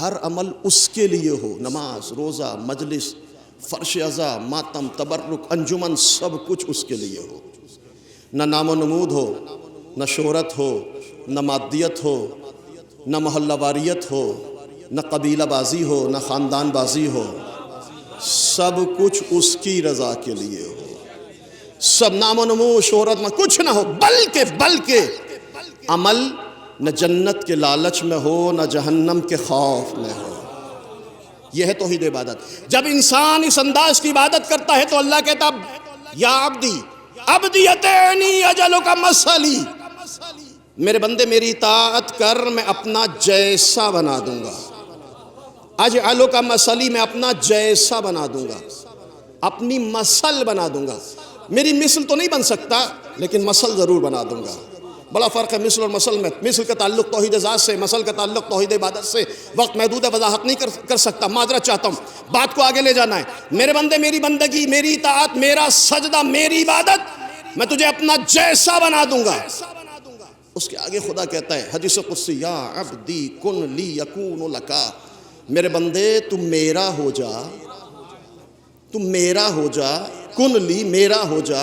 ہر عمل اس کے لیے ہو، نماز، روزہ، مجلس، فرش عزا، ماتم، تبرک، انجمن، سب کچھ اس کے لیے ہو۔ نہ نام و نمود ہو، نہ شہرت ہو، نہ مادیت ہو، نہ محلہ واریت ہو، نہ قبیلہ بازی ہو، نہ خاندان بازی ہو، سب کچھ اس کی رضا کے لیے ہو۔ سب نام و نمود، شہرت میں کچھ نہ ہو، بلکہ عمل نہ جنت کے لالچ میں ہو، نہ جہنم کے خوف میں ہو۔ یہ ہے توحید عبادت۔ جب انسان اس انداز کی عبادت کرتا ہے تو اللہ کہتا یا عبدی عبدی اطیعنی اجعلک مثلی، میرے بندے میری اطاعت کر، میں اپنا جیسا بنا دوں گا۔ اجعلک مثلی، میں اپنا جیسا بنا دوں گا، اپنی مثل بنا دوں گا۔ میری مثل تو نہیں بن سکتا لیکن مثل ضرور بنا دوں گا۔ بڑا فرق ہے مثل اور مثل میں۔ مثل کا تعلق توحید ذات سے، مثل کا تعلق توحید عبادت سے۔ وقت محدود ہے، وضاحت نہیں کر سکتا، معذرت چاہتا ہوں، بات کو آگے لے جانا ہے۔ میرے بندے میری بندگی، میری اطاعت، میرا سجدہ، میری عبادت، میں تجھے اپنا جیسا بنا دوں گا۔ اس کے آگے خدا کہتا ہے حدیث قدسی، یا عبدی کن لی یکون لکا، میرے بندے تم میرا ہو جا، تم میرا ہو جا، کن لی میرا ہو جا،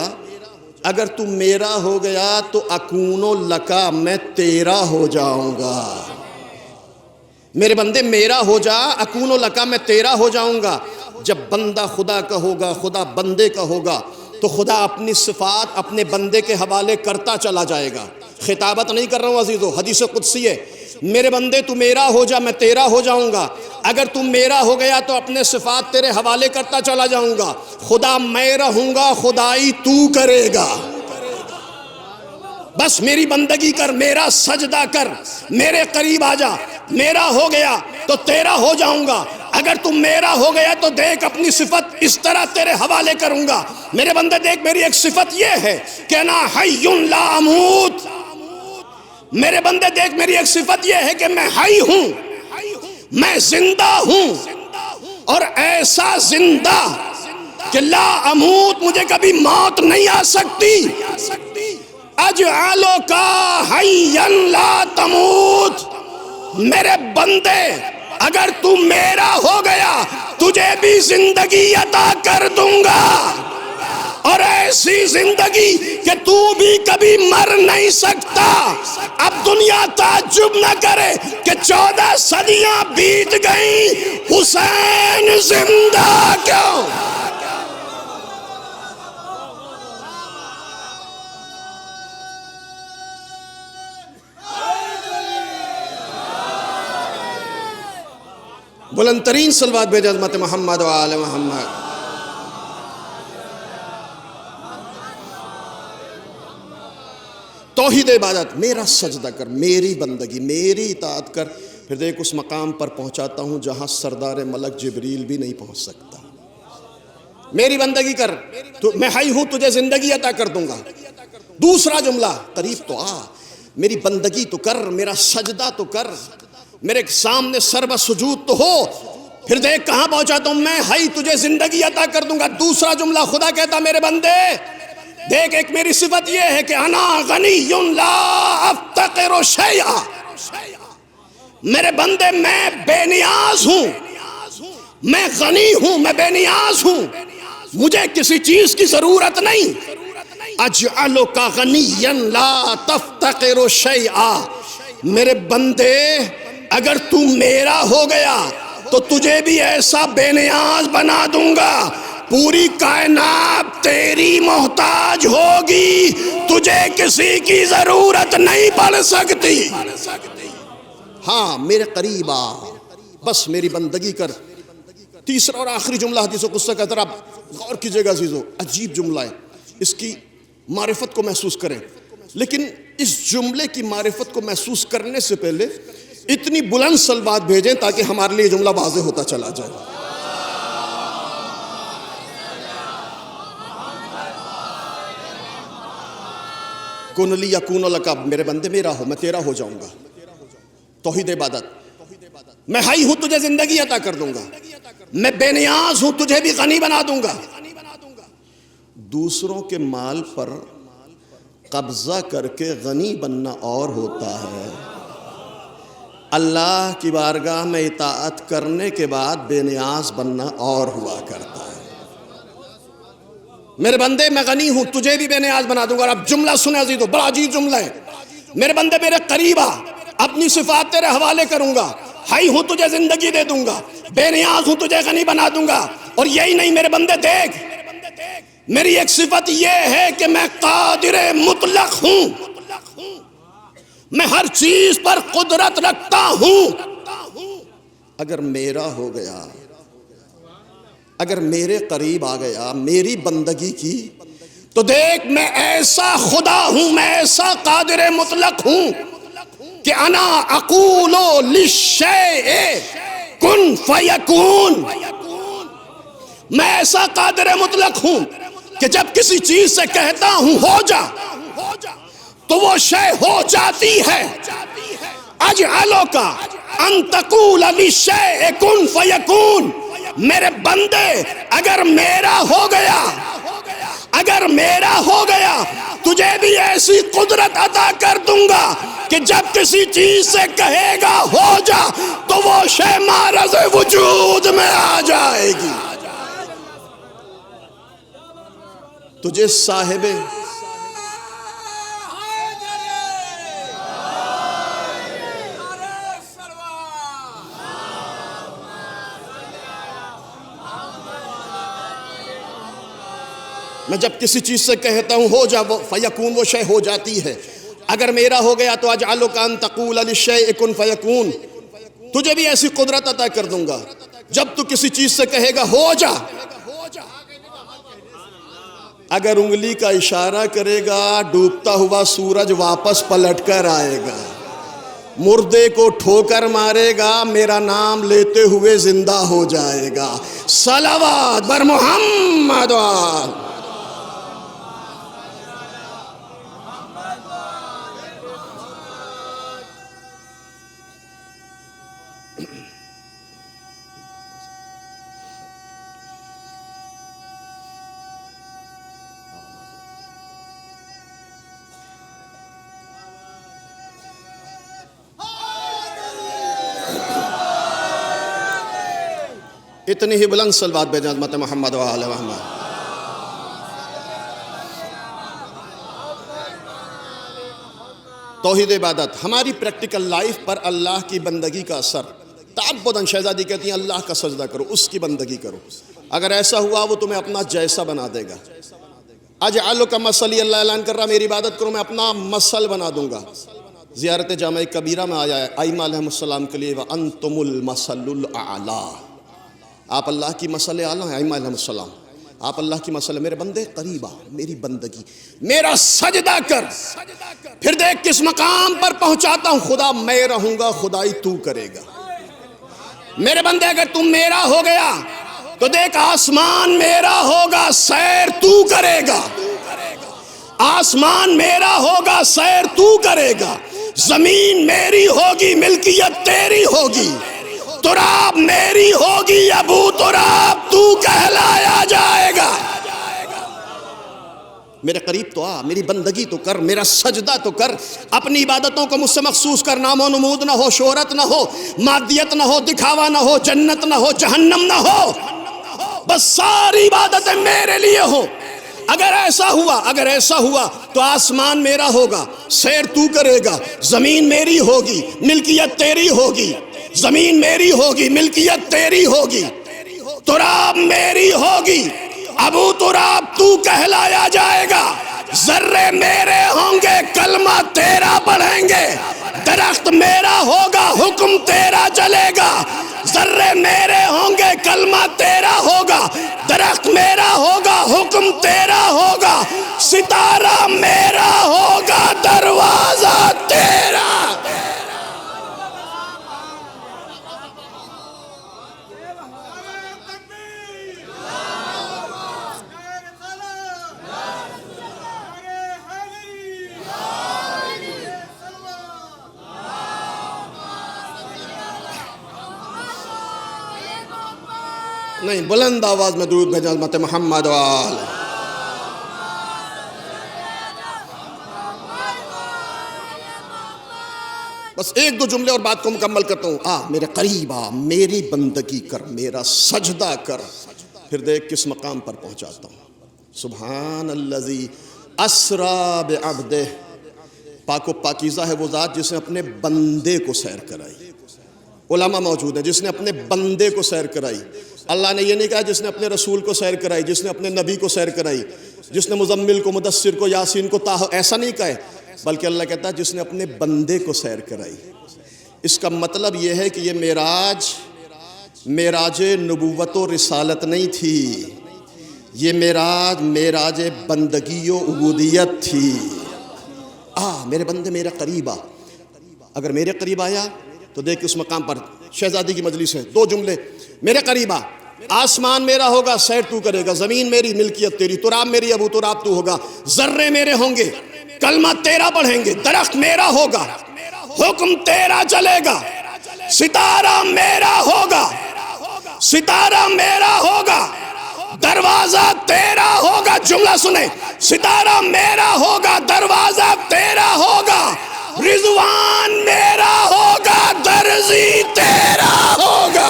اگر تم میرا ہو گیا تو اکون لکا، میں تیرا ہو جاؤں گا۔ میرے بندے میرا ہو جا، اکون لکا، میں تیرا ہو جاؤں گا۔ جب بندہ خدا کا ہوگا، خدا بندے کا ہوگا، تو خدا اپنی صفات اپنے بندے کے حوالے کرتا چلا جائے گا۔ خطابت نہیں کر رہا ہوں عزیزو، حدیث قدسی ہے، میرے بندے تو میرا ہو جا، میں تیرا ہو جاؤں گا، اگر تم میرا ہو گیا تو اپنے صفات تیرے حوالے کرتا چلا جاؤں گا۔ خدا میں رہوں گا، خدائی تو کرے گا۔ بس میری بندگی کر، میرا سجدہ کر، میرے قریب آ جا، میرا ہو گیا تو تیرا ہو جاؤں گا، اگر تم میرا ہو گیا تو دیکھ اپنی صفت اس طرح تیرے حوالے کروں گا۔ میرے بندے دیکھ، میری ایک صفت یہ ہے کہ انا حی لا اموت۔ میرے بندے دیکھ، میری ایک صفت یہ ہے کہ میں حی ہوں، میں زندہ ہوں، اور ایسا زندہ کہ لا اموت، مجھے کبھی موت نہیں آ سکتی۔ اجعلک حیا لا تموت، میرے بندے اگر تو میرا ہو گیا تجھے بھی زندگی عطا کر دوں گا، اور ایسی زندگی کہ تو بھی کبھی مر نہیں سکتا۔ اب دنیا تعجب نہ کرے کہ 14 صدیاں بیت گئیں، حسین زندہ کیوں؟ بلند ترین صلوات بھیجے حضرت محمد و آل محمد۔ توحید عبادت، میرا سجدہ کر، میری بندگی، میری اطاعت کر، پھر دیکھ اس مقام پر پہنچاتا ہوں جہاں سردار ملک جبریل بھی نہیں پہنچ سکتا۔ میری بندگی کر، تو میں حی ہوں، تجھے زندگی عطا کر دوں گا۔ دوسرا جملہ، قریب تو آ، میری بندگی تو کر، میرا سجدہ تو کر، میرے سامنے سر بسجود تو ہو، پھر دیکھ کہاں پہنچاتا ہوں میں، ہائی تجھے زندگی عطا کر دوں گا۔ دوسرا جملہ خدا کہتا میرے بندے دیکھ، ایک میری صفت یہ ہے کہ انا غنی لا افتقر شیئا، میرے بندے میں بے نیاز ہوں، میں غنی ہوں، میں بے نیاز ہوں، مجھے کسی چیز کی ضرورت نہیں۔ اجعلک غنیا لا تفتقر شیئا، میرے بندے اگر تو میرا ہو گیا تو تجھے بھی ایسا بے نیاز بنا دوں گا، پوری کائنات تیری محتاج ہوگی، تجھے کسی کی ضرورت نہیں پڑ سکتی۔ ہاں میرے قریب آ، بس میری بندگی کر۔ تیسرا اور آخری جملہ حدیث قدسی کا، ذرا غور کیجئے گا عزیزو، عجیب جملہ ہے، اس کی معرفت کو محسوس کریں، لیکن اس جملے کی معرفت کو محسوس کرنے سے پہلے اتنی بلند صلوات بھیجیں تاکہ ہمارے لیے یہ جملہ واضح ہوتا چلا جائے۔ کن لی یکون لک، میرے بندے میرا ہو، میں تیرا ہو جاؤں گا۔ توحید عبادت، میں حی ہوں تجھے زندگی عطا کر دوں گا، میں بے نیاز ہوں تجھے بھی غنی بنا دوں گا۔ دوسروں کے مال پر قبضہ کر کے غنی بننا اور ہوتا ہے، اللہ کی بارگاہ میں اطاعت کرنے کے بعد بے نیاز بننا اور ہوا کرتا ہے۔ میرے بندے میں غنی ہوں تجھے بھی بے نیاز بنا دوں گا۔ اور اب جملہ سنیں عزیزو، بڑا عجیب جملہ ہے، میرے بندے میرے قریب آ، اپنی صفات تیرے حوالے کروں گا، حی ہوں تجھے زندگی دے دوں گا، بے نیاز ہوں تجھے غنی بنا دوں گا۔ اور یہی نہیں میرے بندے دیکھ، میری ایک صفت یہ ہے کہ میں قادر مطلق ہوں، میں ہر چیز پر قدرت رکھتا ہوں۔ اگر میرا ہو گیا، اگر میرے قریب آ گیا، میری بندگی کی، تو دیکھ میں ایسا خدا ہوں، میں ایسا قادر مطلق ہوں کہ انا اقول للشیء کن فیکون، میں ایسا قادر مطلق ہوں کہ جب کسی چیز سے کہتا ہوں ہو جا تو وہ شے ہو جاتی ہے۔ اجعلک ان تقول للشیء کن فیکون، میرے بندے اگر میرا ہو گیا، اگر میرا ہو گیا تجھے بھی ایسی قدرت عطا کر دوں گا کہ جب کسی چیز سے کہے گا ہو جا تو وہ شے معرض وجود میں آ جائے گی۔ تجھے صاحب میں جب کسی چیز سے کہتا ہوں ہو جا وہ فیکون، وہ شے ہو جاتی ہے۔ اگر میرا ہو گیا تو اجعلک ان تقول للشیء کن فیکون، تجھے بھی ایسی قدرت عطا کر دوں گا جب تو کسی چیز سے کہے گا ہو جا، اگر انگلی کا اشارہ کرے گا ڈوبتا ہوا سورج واپس پلٹ کر آئے گا، مردے کو ٹھوکر مارے گا میرا نام لیتے ہوئے زندہ ہو جائے گا۔ صلوات بر محمد۔ اتنی ہی بلند صلوات بھیجیں عظمت محمد و آل محمد۔ توحید عبادت، ہماری پریکٹیکل لائف پر اللہ کی بندگی کا اثر۔ تعبداً شہزادی کہتی ہیں اللہ کا سجدہ کرو، اس کی بندگی کرو، اگر ایسا ہوا وہ تمہیں اپنا جیسا بنا دے گا۔ اجعلک مثلی، اللہ اعلان کر رہا میری عبادت کرو میں اپنا مثل بنا دوں گا۔ زیارت جامع کبیرہ میں آیا ہے ائمہ علیہ السلام کے لیے وَأَنْتُمُ الْمَثَلُ الْأَعْلَىٰ، آپ اللہ کی مثل اعلیٰ ہیں ائمہ علیہ السلام، آپ اللہ کی مثل، میرے بندے قریب آ، میری بندگی، میرا سجدہ کر۔ پھر دیکھ کس مقام پر پہنچاتا ہوں، خدا میں رہوں گا، خدائی تو کرے گا۔ میرے بندے اگر تم میرا ہو گیا تو دیکھ آسمان میرا ہوگا، سیر تو کرے گا، آسمان میرا ہوگا، سیر تو کرے گا، زمین میری ہوگی، ملکیت تیری ہوگی، تراب میری ہوگی، ابو تراب تو کہلایا جائے گا۔ میرے قریب تو آ، میری بندگی تو کر، میرا سجدہ تو کر، اپنی عبادتوں کو مجھ سے مخصوص کر، نام و نمود نہ ہو، شہرت نہ ہو، مادیت نہ ہو، دکھاوا نہ ہو، جنت نہ ہو، جہنم نہ ہو، بس ساری عبادتیں میرے لیے ہو۔ اگر ایسا ہوا تو آسمان میرا ہوگا، سیر تو کرے گا، زمین میری ہوگی، ملکیت تیری ہوگی، زمین میری ہوگی، ملکیت تیری ہوگی، تراب میری ہوگی، ابو تراب تو کہلایا جائے گا، ذرے میرے ہوں گے، کلمہ تیرا پڑھیں گے، درخت میرا ہوگا، حکم تیرا چلے گا، ذرے میرے ہوں گے، کلمہ تیرا ہوگا، درخت میرا ہوگا، حکم تیرا ہوگا، ستارہ میرا ہوگا، دروازہ تیرا۔ نہیں، بلند آواز میں درود بھیجیں حضرت محمد وآل۔ بس ایک دو جملے اور بات کو مکمل کرتا ہوں۔ میرے قریب آ، میری بندگی کر، میرا سجدہ کر، پھر دیکھ کس مقام پر پہنچاتا ہوں۔ سبحان الذی اسریٰ بعبدہ، پاک و پاکیزہ ہے وہ ذات جس نے اپنے بندے کو سیر کرائی۔ علماء موجود ہیں جس نے اپنے بندے کو سیر کرائی۔ اللہ نے یہ نہیں کہا جس نے اپنے رسول کو سیر کرائی، جس نے اپنے نبی کو سیر کرائی، جس نے مزمل کو، مدثر کو، یاسین کو، طٰہٰ، ایسا نہیں کہا، بلکہ اللہ کہتا ہے جس نے اپنے بندے کو سیر کرائی۔ اس کا مطلب یہ ہے کہ یہ معراج نبوت و رسالت نہیں تھی، یہ معراج بندگی و عبودیت تھی۔ میرے بندے میرے قریب آ، اگر میرے قریب آیا تو دیکھ اس مقام پر شہزادی کی مجلس ہے، دو جملے، میرے قریب آ، آسمان میرا ہوگا، سیر تو کرے گا، زمین میری، ملکیت تیری، تراب میری، ابو تراب تو ہوگا، ذرے میرے ہوں گے، کلمہ تیرا پڑھیں گے، درخت میرا ہوگا، حکم تیرا چلے گا، ستارہ میرا ہوگا، ستارہ میرا ہوگا، دروازہ تیرا ہوگا۔ جملہ سنیں، ستارہ میرا ہوگا، دروازہ تیرا ہوگا، رضوان میرا ہوگا، درزی تیرا ہوگا۔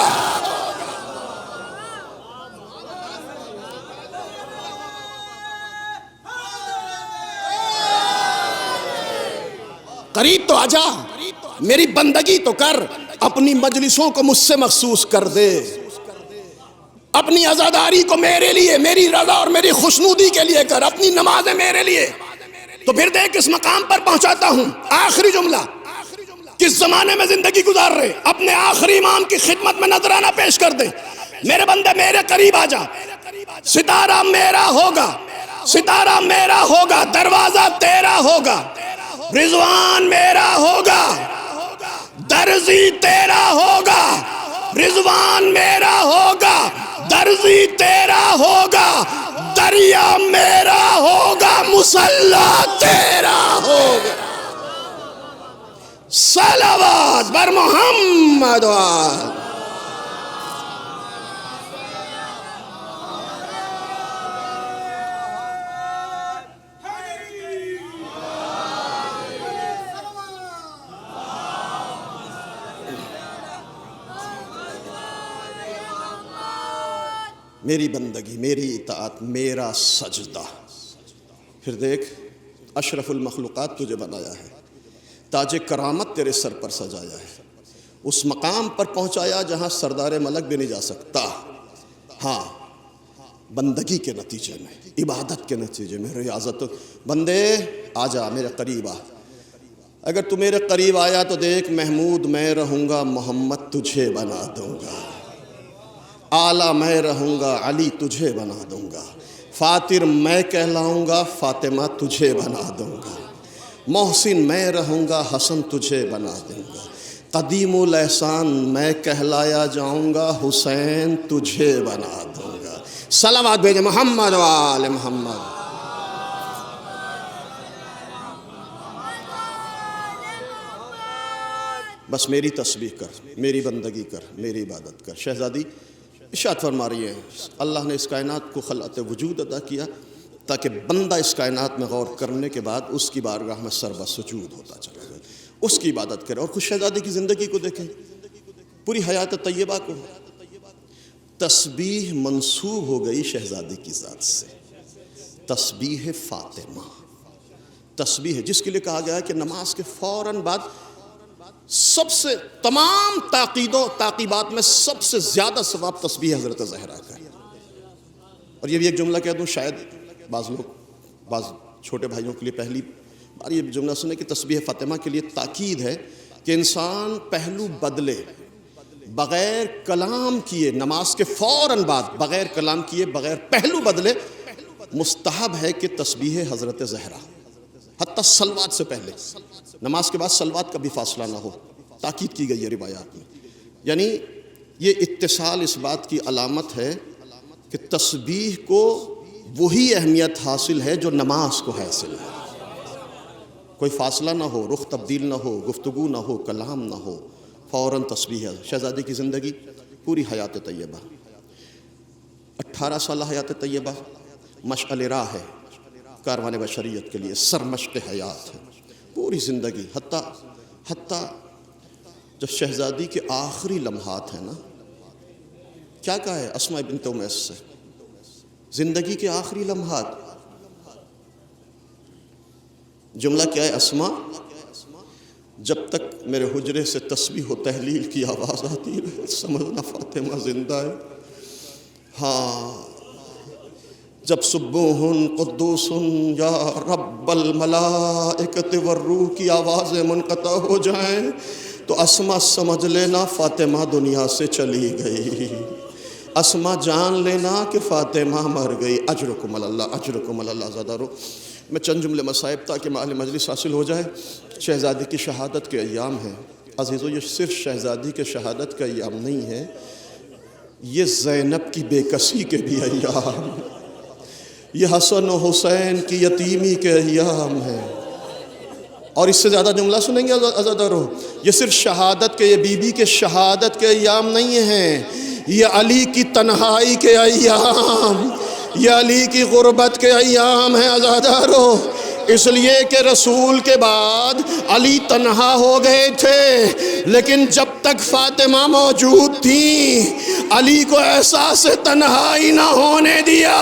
قریب تو آجا، میری بندگی تو کر، اپنی مجلسوں کو مجھ سے مخصوص کر دے، اپنی عزاداری کو میرے لیے، میری رضا اور میری خوشنودی کے لیے کر، اپنی نمازیں میرے لیے، تو پھر دیکھ کس مقام پر پہنچاتا ہوں۔ آخری جملہ، کس زمانے میں زندگی گزار رہے، اپنے آخری امام کی خدمت میں نذرانہ پیش کر دے، میرے بندے میرے قریب آجا، ستارہ میرا ہوگا، ستارہ میرا ہوگا، دروازہ تیرا ہوگا، رضوان میرا ہوگا، درزی تیرا ہوگا، رضوان میرا ہوگا، درزی تیرا ہوگا، دریا میرا ہوگا، مصلی تیرا ہوگا۔ صلوات بر محمد وآل۔ میری بندگی، میری اطاعت، میرا سجدہ، پھر دیکھ اشرف المخلوقات تجھے بنایا ہے، تاج کرامت تیرے سر پر سجایا ہے، اس مقام پر پہنچایا جہاں سردار ملک بھی نہیں جا سکتا۔ ہاں، بندگی کے نتیجے میں، عبادت کے نتیجے میں، ریاضت۔ بندے آجا میرے قریب آ، اگر تو میرے قریب آیا تو دیکھ محمود میں رہوں گا، محمد تجھے بنا دوں گا، اعلیٰ میں رہوں گا، علی تجھے بنا دوں گا، فاتر میں کہلاؤں گا، فاطمہ تجھے بنا دوں گا، محسن میں رہوں گا، حسن تجھے بنا دوں گا، قدیم الاحسان میں کہلایا جاؤں گا، حسین تجھے بنا دوں گا۔ صلوات بھیجیں محمد و آل محمد۔ بس میری تسبیح کر، میری بندگی کر، میری عبادت کر۔ شہزادی ارشاد فرما رہی ہے اللہ نے اس کائنات کو خلعت وجود عطا کیا تاکہ بندہ اس کائنات میں غور کرنے کے بعد اس کی بارگاہ میں سر بسجود ہوتا چلا جائے، اس کی عبادت کرے۔ اور خود شہزادی کی زندگی کو دیکھیں، پوری حیات طیبہ کو تسبیح منسوب ہو گئی شہزادی کی ذات سے، تسبیح فاطمہ، تسبیح جس کے لیے کہا گیا ہے کہ نماز کے فوراً بعد سب سے تمام تعقیبات میں سب سے زیادہ ثواب تسبیح حضرت زہرا کا ہے۔ اور یہ بھی ایک جملہ کہہ دوں، شاید بعض چھوٹے بھائیوں کے لیے پہلی بار یہ جملہ سنے کہ تسبیح فاطمہ کے لیے تاکید ہے کہ انسان پہلو بدلے بغیر کلام کیے، نماز کے فوراً بعد بغیر کلام کیے، بغیر پہلو بدلے، مستحب ہے کہ تسبیح حضرت زہرا حتیٰ صلوات سے پہلے، نماز کے بعد صلوات کا بھی فاصلہ نہ ہو، تاکید کی گئی ہے روایات میں۔ یعنی یہ اتصال اس بات کی علامت ہے کہ تسبیح کو وہی اہمیت حاصل ہے جو نماز کو حاصل ہے، کوئی فاصلہ نہ ہو، رخ تبدیل نہ ہو، گفتگو نہ ہو، کلام نہ ہو، فوراً تسبیح ہے۔ شہزادی کی زندگی پوری حیات طیبہ، 18 سالہ حیات طیبہ مشعل راہ ہے کاروان بشریت کے لیے، سرمشق حیات ہے پوری زندگی، حتیٰ جب شہزادی کے آخری لمحات ہیں نا، کیا کہا ہے اسماء بنت امیس سے، زندگی کے آخری لمحات، جملہ کیا ہے اسماء، جب تک میرے حجرے سے تسبیح و تحلیل کی آواز آتی رہے سمجھنا فاطمہ زندہ ہے۔ ہاں، جب سبوح قدوس یا رب الملائکۃ والروح کی آوازیں منقطع ہو جائیں تو اسماء سمجھ لینا فاطمہ دنیا سے چلی گئی، اسماء جان لینا کہ فاطمہ مر گئی۔ اجرکم اللہ، اجرکم اللہ زیادہ رو۔ میں چند جملے مصائب تاکہ محل مجلس حاصل ہو جائے۔ شہزادی کی شہادت کے ایام ہیں عزیزو، یہ صرف شہزادی کے شہادت کا ایام نہیں ہے، یہ زینب کی بے کسی کے بھی ایام، یہ حسن و حسین کی یتیمی کے ایام ہیں۔ اور اس سے زیادہ جملہ سنیں گے عزادارو، یہ صرف شہادت کے، یہ بی بی کے شہادت کے ایام نہیں ہیں، یہ علی کی تنہائی کے ایام، یہ علی کی غربت کے ایام ہیں عزادارو۔ اس لیے کہ رسول کے بعد علی تنہا ہو گئے تھے، لیکن جب تک فاطمہ موجود تھیں علی کو احساس تنہائی نہ ہونے دیا،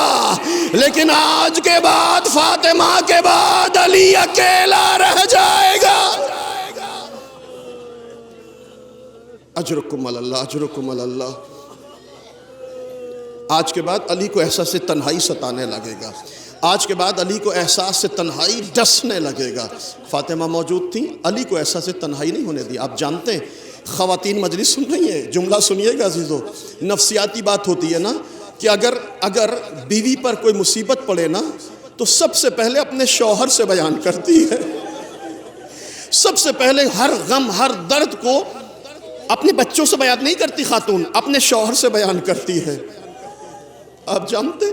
لیکن آج کے بعد فاطمہ کے بعد علی اکیلا رہ جائے گا۔ اجرکم اللہ، اجرکم اللہ۔ آج کے بعد علی کو احساس تنہائی ستانے لگے گا، آج کے بعد علی کو احساس سے تنہائی ڈسنے لگے گا۔ فاطمہ موجود تھیں، علی کو احساس تنہائی نہیں ہونے دی۔ آپ جانتے ہیں خواتین مجلس سن رہی ہیں، جملہ سنیے گا عزیزو، نفسیاتی بات ہوتی ہے نا کہ اگر بیوی پر کوئی مصیبت پڑے نا تو سب سے پہلے اپنے شوہر سے بیان کرتی ہے، سب سے پہلے ہر غم ہر درد کو اپنے بچوں سے بیان نہیں کرتی خاتون، اپنے شوہر سے بیان کرتی ہے۔ آپ جانتے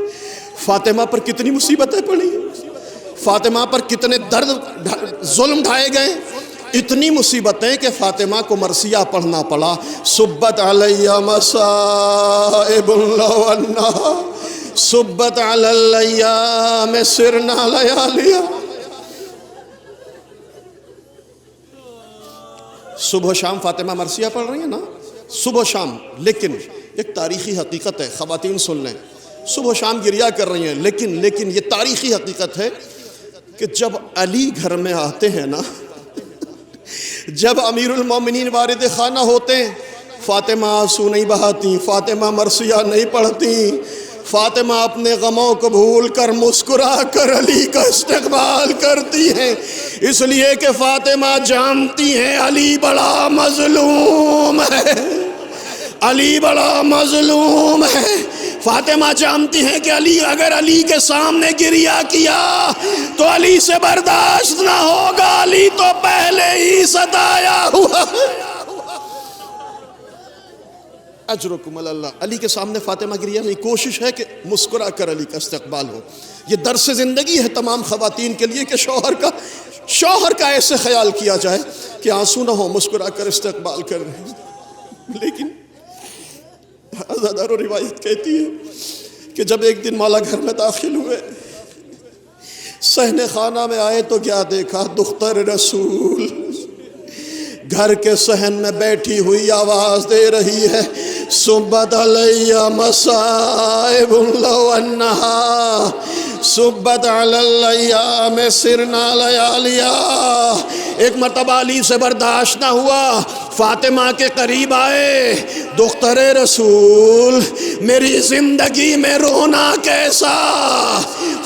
فاطمہ پر کتنی مصیبتیں پڑی، فاطمہ پر کتنے درد ظلم ڈھائے گئے، اتنی مصیبتیں کہ فاطمہ کو مرثیہ پڑھنا پڑا، صبت علی مصائب لو انا صبت علی الایام سرنا لیالیا۔ صبح و شام فاطمہ مرثیہ پڑھ رہی ہیں نا، صبح و شام، لیکن ایک تاریخی حقیقت ہے، خواتین سن لیں، صبح و شام گریہ کر رہی ہیں، لیکن یہ تاریخی حقیقت ہے کہ جب علی گھر میں آتے ہیں نا، جب امیر المومنین وارد خانہ ہوتے ہیں، فاطمہ آنسو نہیں بہاتی، فاطمہ مرثیہ نہیں پڑھتی، فاطمہ اپنے غموں کو بھول کر مسکرا کر علی کا استقبال کرتی ہیں، اس لیے کہ فاطمہ جانتی ہیں علی بڑا مظلوم ہے، علی بڑا مظلوم ہے۔ فاطمہ جانتی ہیں کہ اگر علی کے سامنے گریہ کیا تو علی سے برداشت نہ ہوگا، علی تو پہلے ہی ستایا ہوا۔ اجرکم علی اللہ. علی کے سامنے فاطمہ گریہ نہیں، کوشش ہے کہ مسکرا کر علی کا استقبال ہو. یہ درس زندگی ہے تمام خواتین کے لیے کہ شوہر کا ایسے خیال کیا جائے کہ آنسو نہ ہو، مسکرا کر استقبال کر رہے ہیں. لیکن عزادارو روایت کہتی ہے کہ جب ایک دن مولا گھر میں داخل ہوئے، صحن خانہ میں آئے تو کیا دیکھا؟ دختر رسول گھر کے صحن میں بیٹھی ہوئی آواز دے رہی ہے، صبت علی مصائب لو انہا صبت علی الیام سرنا لیالیا. ایک مرتبہ علی سے برداشت نہ ہوا، فاطمہ کے قریب آئے، دختر رسول میری زندگی میں رونا کیسا؟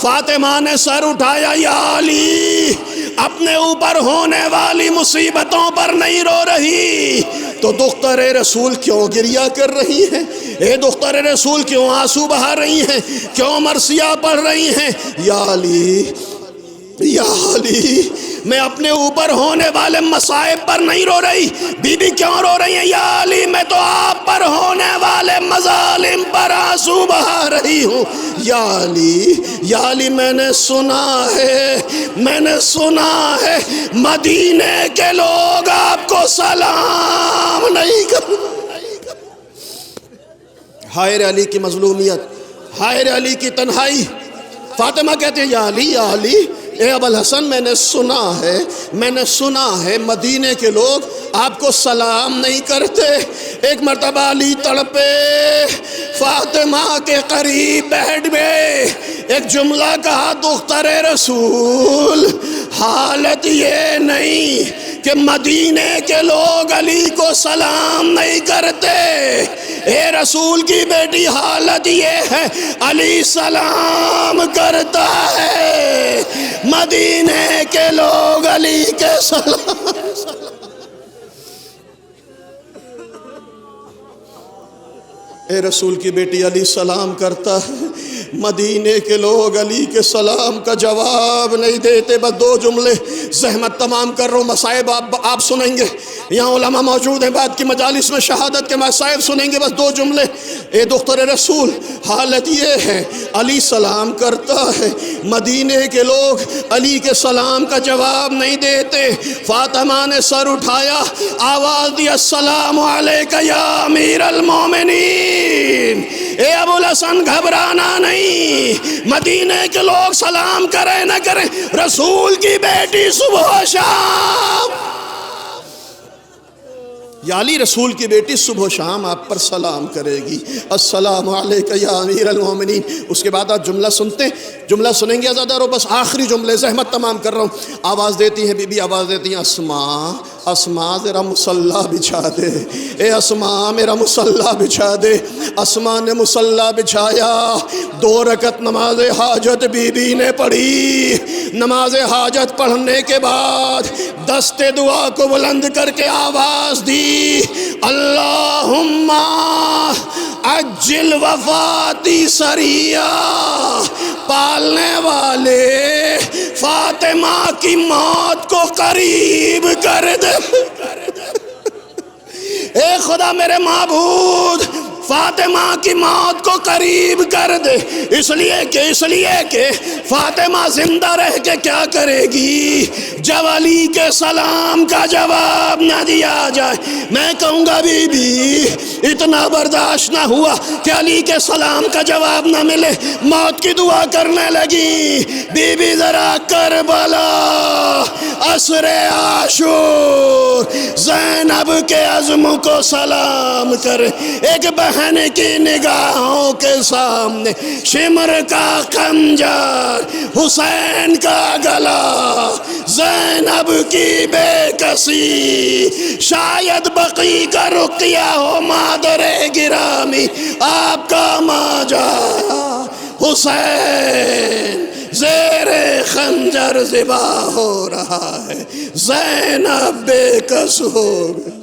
فاطمہ نے سر اٹھایا، یا علی اپنے اوپر ہونے والی مصیبتوں پر نہیں رو رہی تو دختر رسول کیوں گریہ کر رہی ہیں؟ اے دختر رسول کیوں آنسو بہا رہی ہیں؟ کیوں مرثیہ پڑھ رہی ہیں؟ یا علی میں اپنے اوپر ہونے والے مصائب پر نہیں رو رہی. بی بی کیوں رو رہی ہیں؟ یا علی میں تو آپ پر ہونے والے مظالم پر آنسو بہا رہی ہوں. یا علی میں نے سنا ہے مدینے کے لوگ آپ کو سلام نہیں کرتے. ہائے علی کی مظلومیت، ہائے علی کی تنہائی. فاطمہ کہتے ہیں، یا علی اے ابو الحسن میں نے سنا ہے مدینے کے لوگ آپ کو سلام نہیں کرتے. ایک مرتبہ علی تڑپے، فاطمہ کے قریب بیٹھ گئے، ایک جملہ کہا، دختر رسول حالت یہ نہیں کہ مدینے کے لوگ علی کو سلام نہیں کرتے، اے رسول کی بیٹی حالت یہ ہے علی سلام کرتا ہے، مدینے کے لوگ علی کے سلام. اے رسول کی بیٹی علی سلام کرتا ہے، مدینے کے لوگ علی کے سلام کا جواب نہیں دیتے. بس دو جملے، زحمت تمام کر رہا ہوں، مصائب آپ سنیں گے، یہاں علماء موجود ہیں، بعد کی مجالس میں شہادت کے مصائب سنیں گے. بس دو جملے. اے دختر رسول حالت یہ ہے علی سلام کرتا ہے، مدینے کے لوگ علی کے سلام کا جواب نہیں دیتے. فاطمہ نے سر اٹھایا، آواز دی، السلام علیکہ یا امیر المومنین. اے ابو الحسن گھبرانا نہیں، مدینے کے لوگ سلام کریں نہ کریں، رسول کی بیٹی صبح و شام، یا علی رسول کی بیٹی صبح و شام آپ پر سلام کرے گی، السلام علیکہ یا امیر المومنین. اس کے بعد آپ جملہ سنتے ہیں، جملہ سنیں گے آزادارو. بس آخری جملے، زحمت تمام کر رہا ہوں. آواز دیتی ہیں بی بی، آواز دیتی ہیں، اسماء ذرا مصلی بچھا دے، اے اسماء میرا مصلی بچھا دے. اسماء نے مصلی بچھایا، 2 رکعت نماز حاجت بی بی نے پڑھی. نماز حاجت پڑھنے کے بعد دست دعا کو بلند کر کے آواز دی، اللہم عجل وفاتی سریہ، پالنے والے فاطمہ کی موت کو قریب کر دے. اے خدا میرے معبود، فاطمہ کی موت کو قریب کر دے. اس لیے کہ فاطمہ زندہ رہ کے کیا کرے گی جب علی کے سلام کا جواب نہ دیا جائے؟ میں کہوں گا بی بی اتنا برداشت نہ ہوا کہ علی کے سلام کا جواب نہ ملے، موت کی دعا کرنے لگی. بی بی ذرا کربلا، عصر عاشور، زینب کے عزم کو سلام کر. ایک بہن کی نگاہوں کے سامنے شمر کا خنجر، حسین کا گلا، زینب کی بے کسی، شاید بقی کا رقیہ ہو مادر گرامی، آپ کا ماجرا حسین زیر خنجر ذبح ہو رہا ہے، زینب بے کس ہو گئی.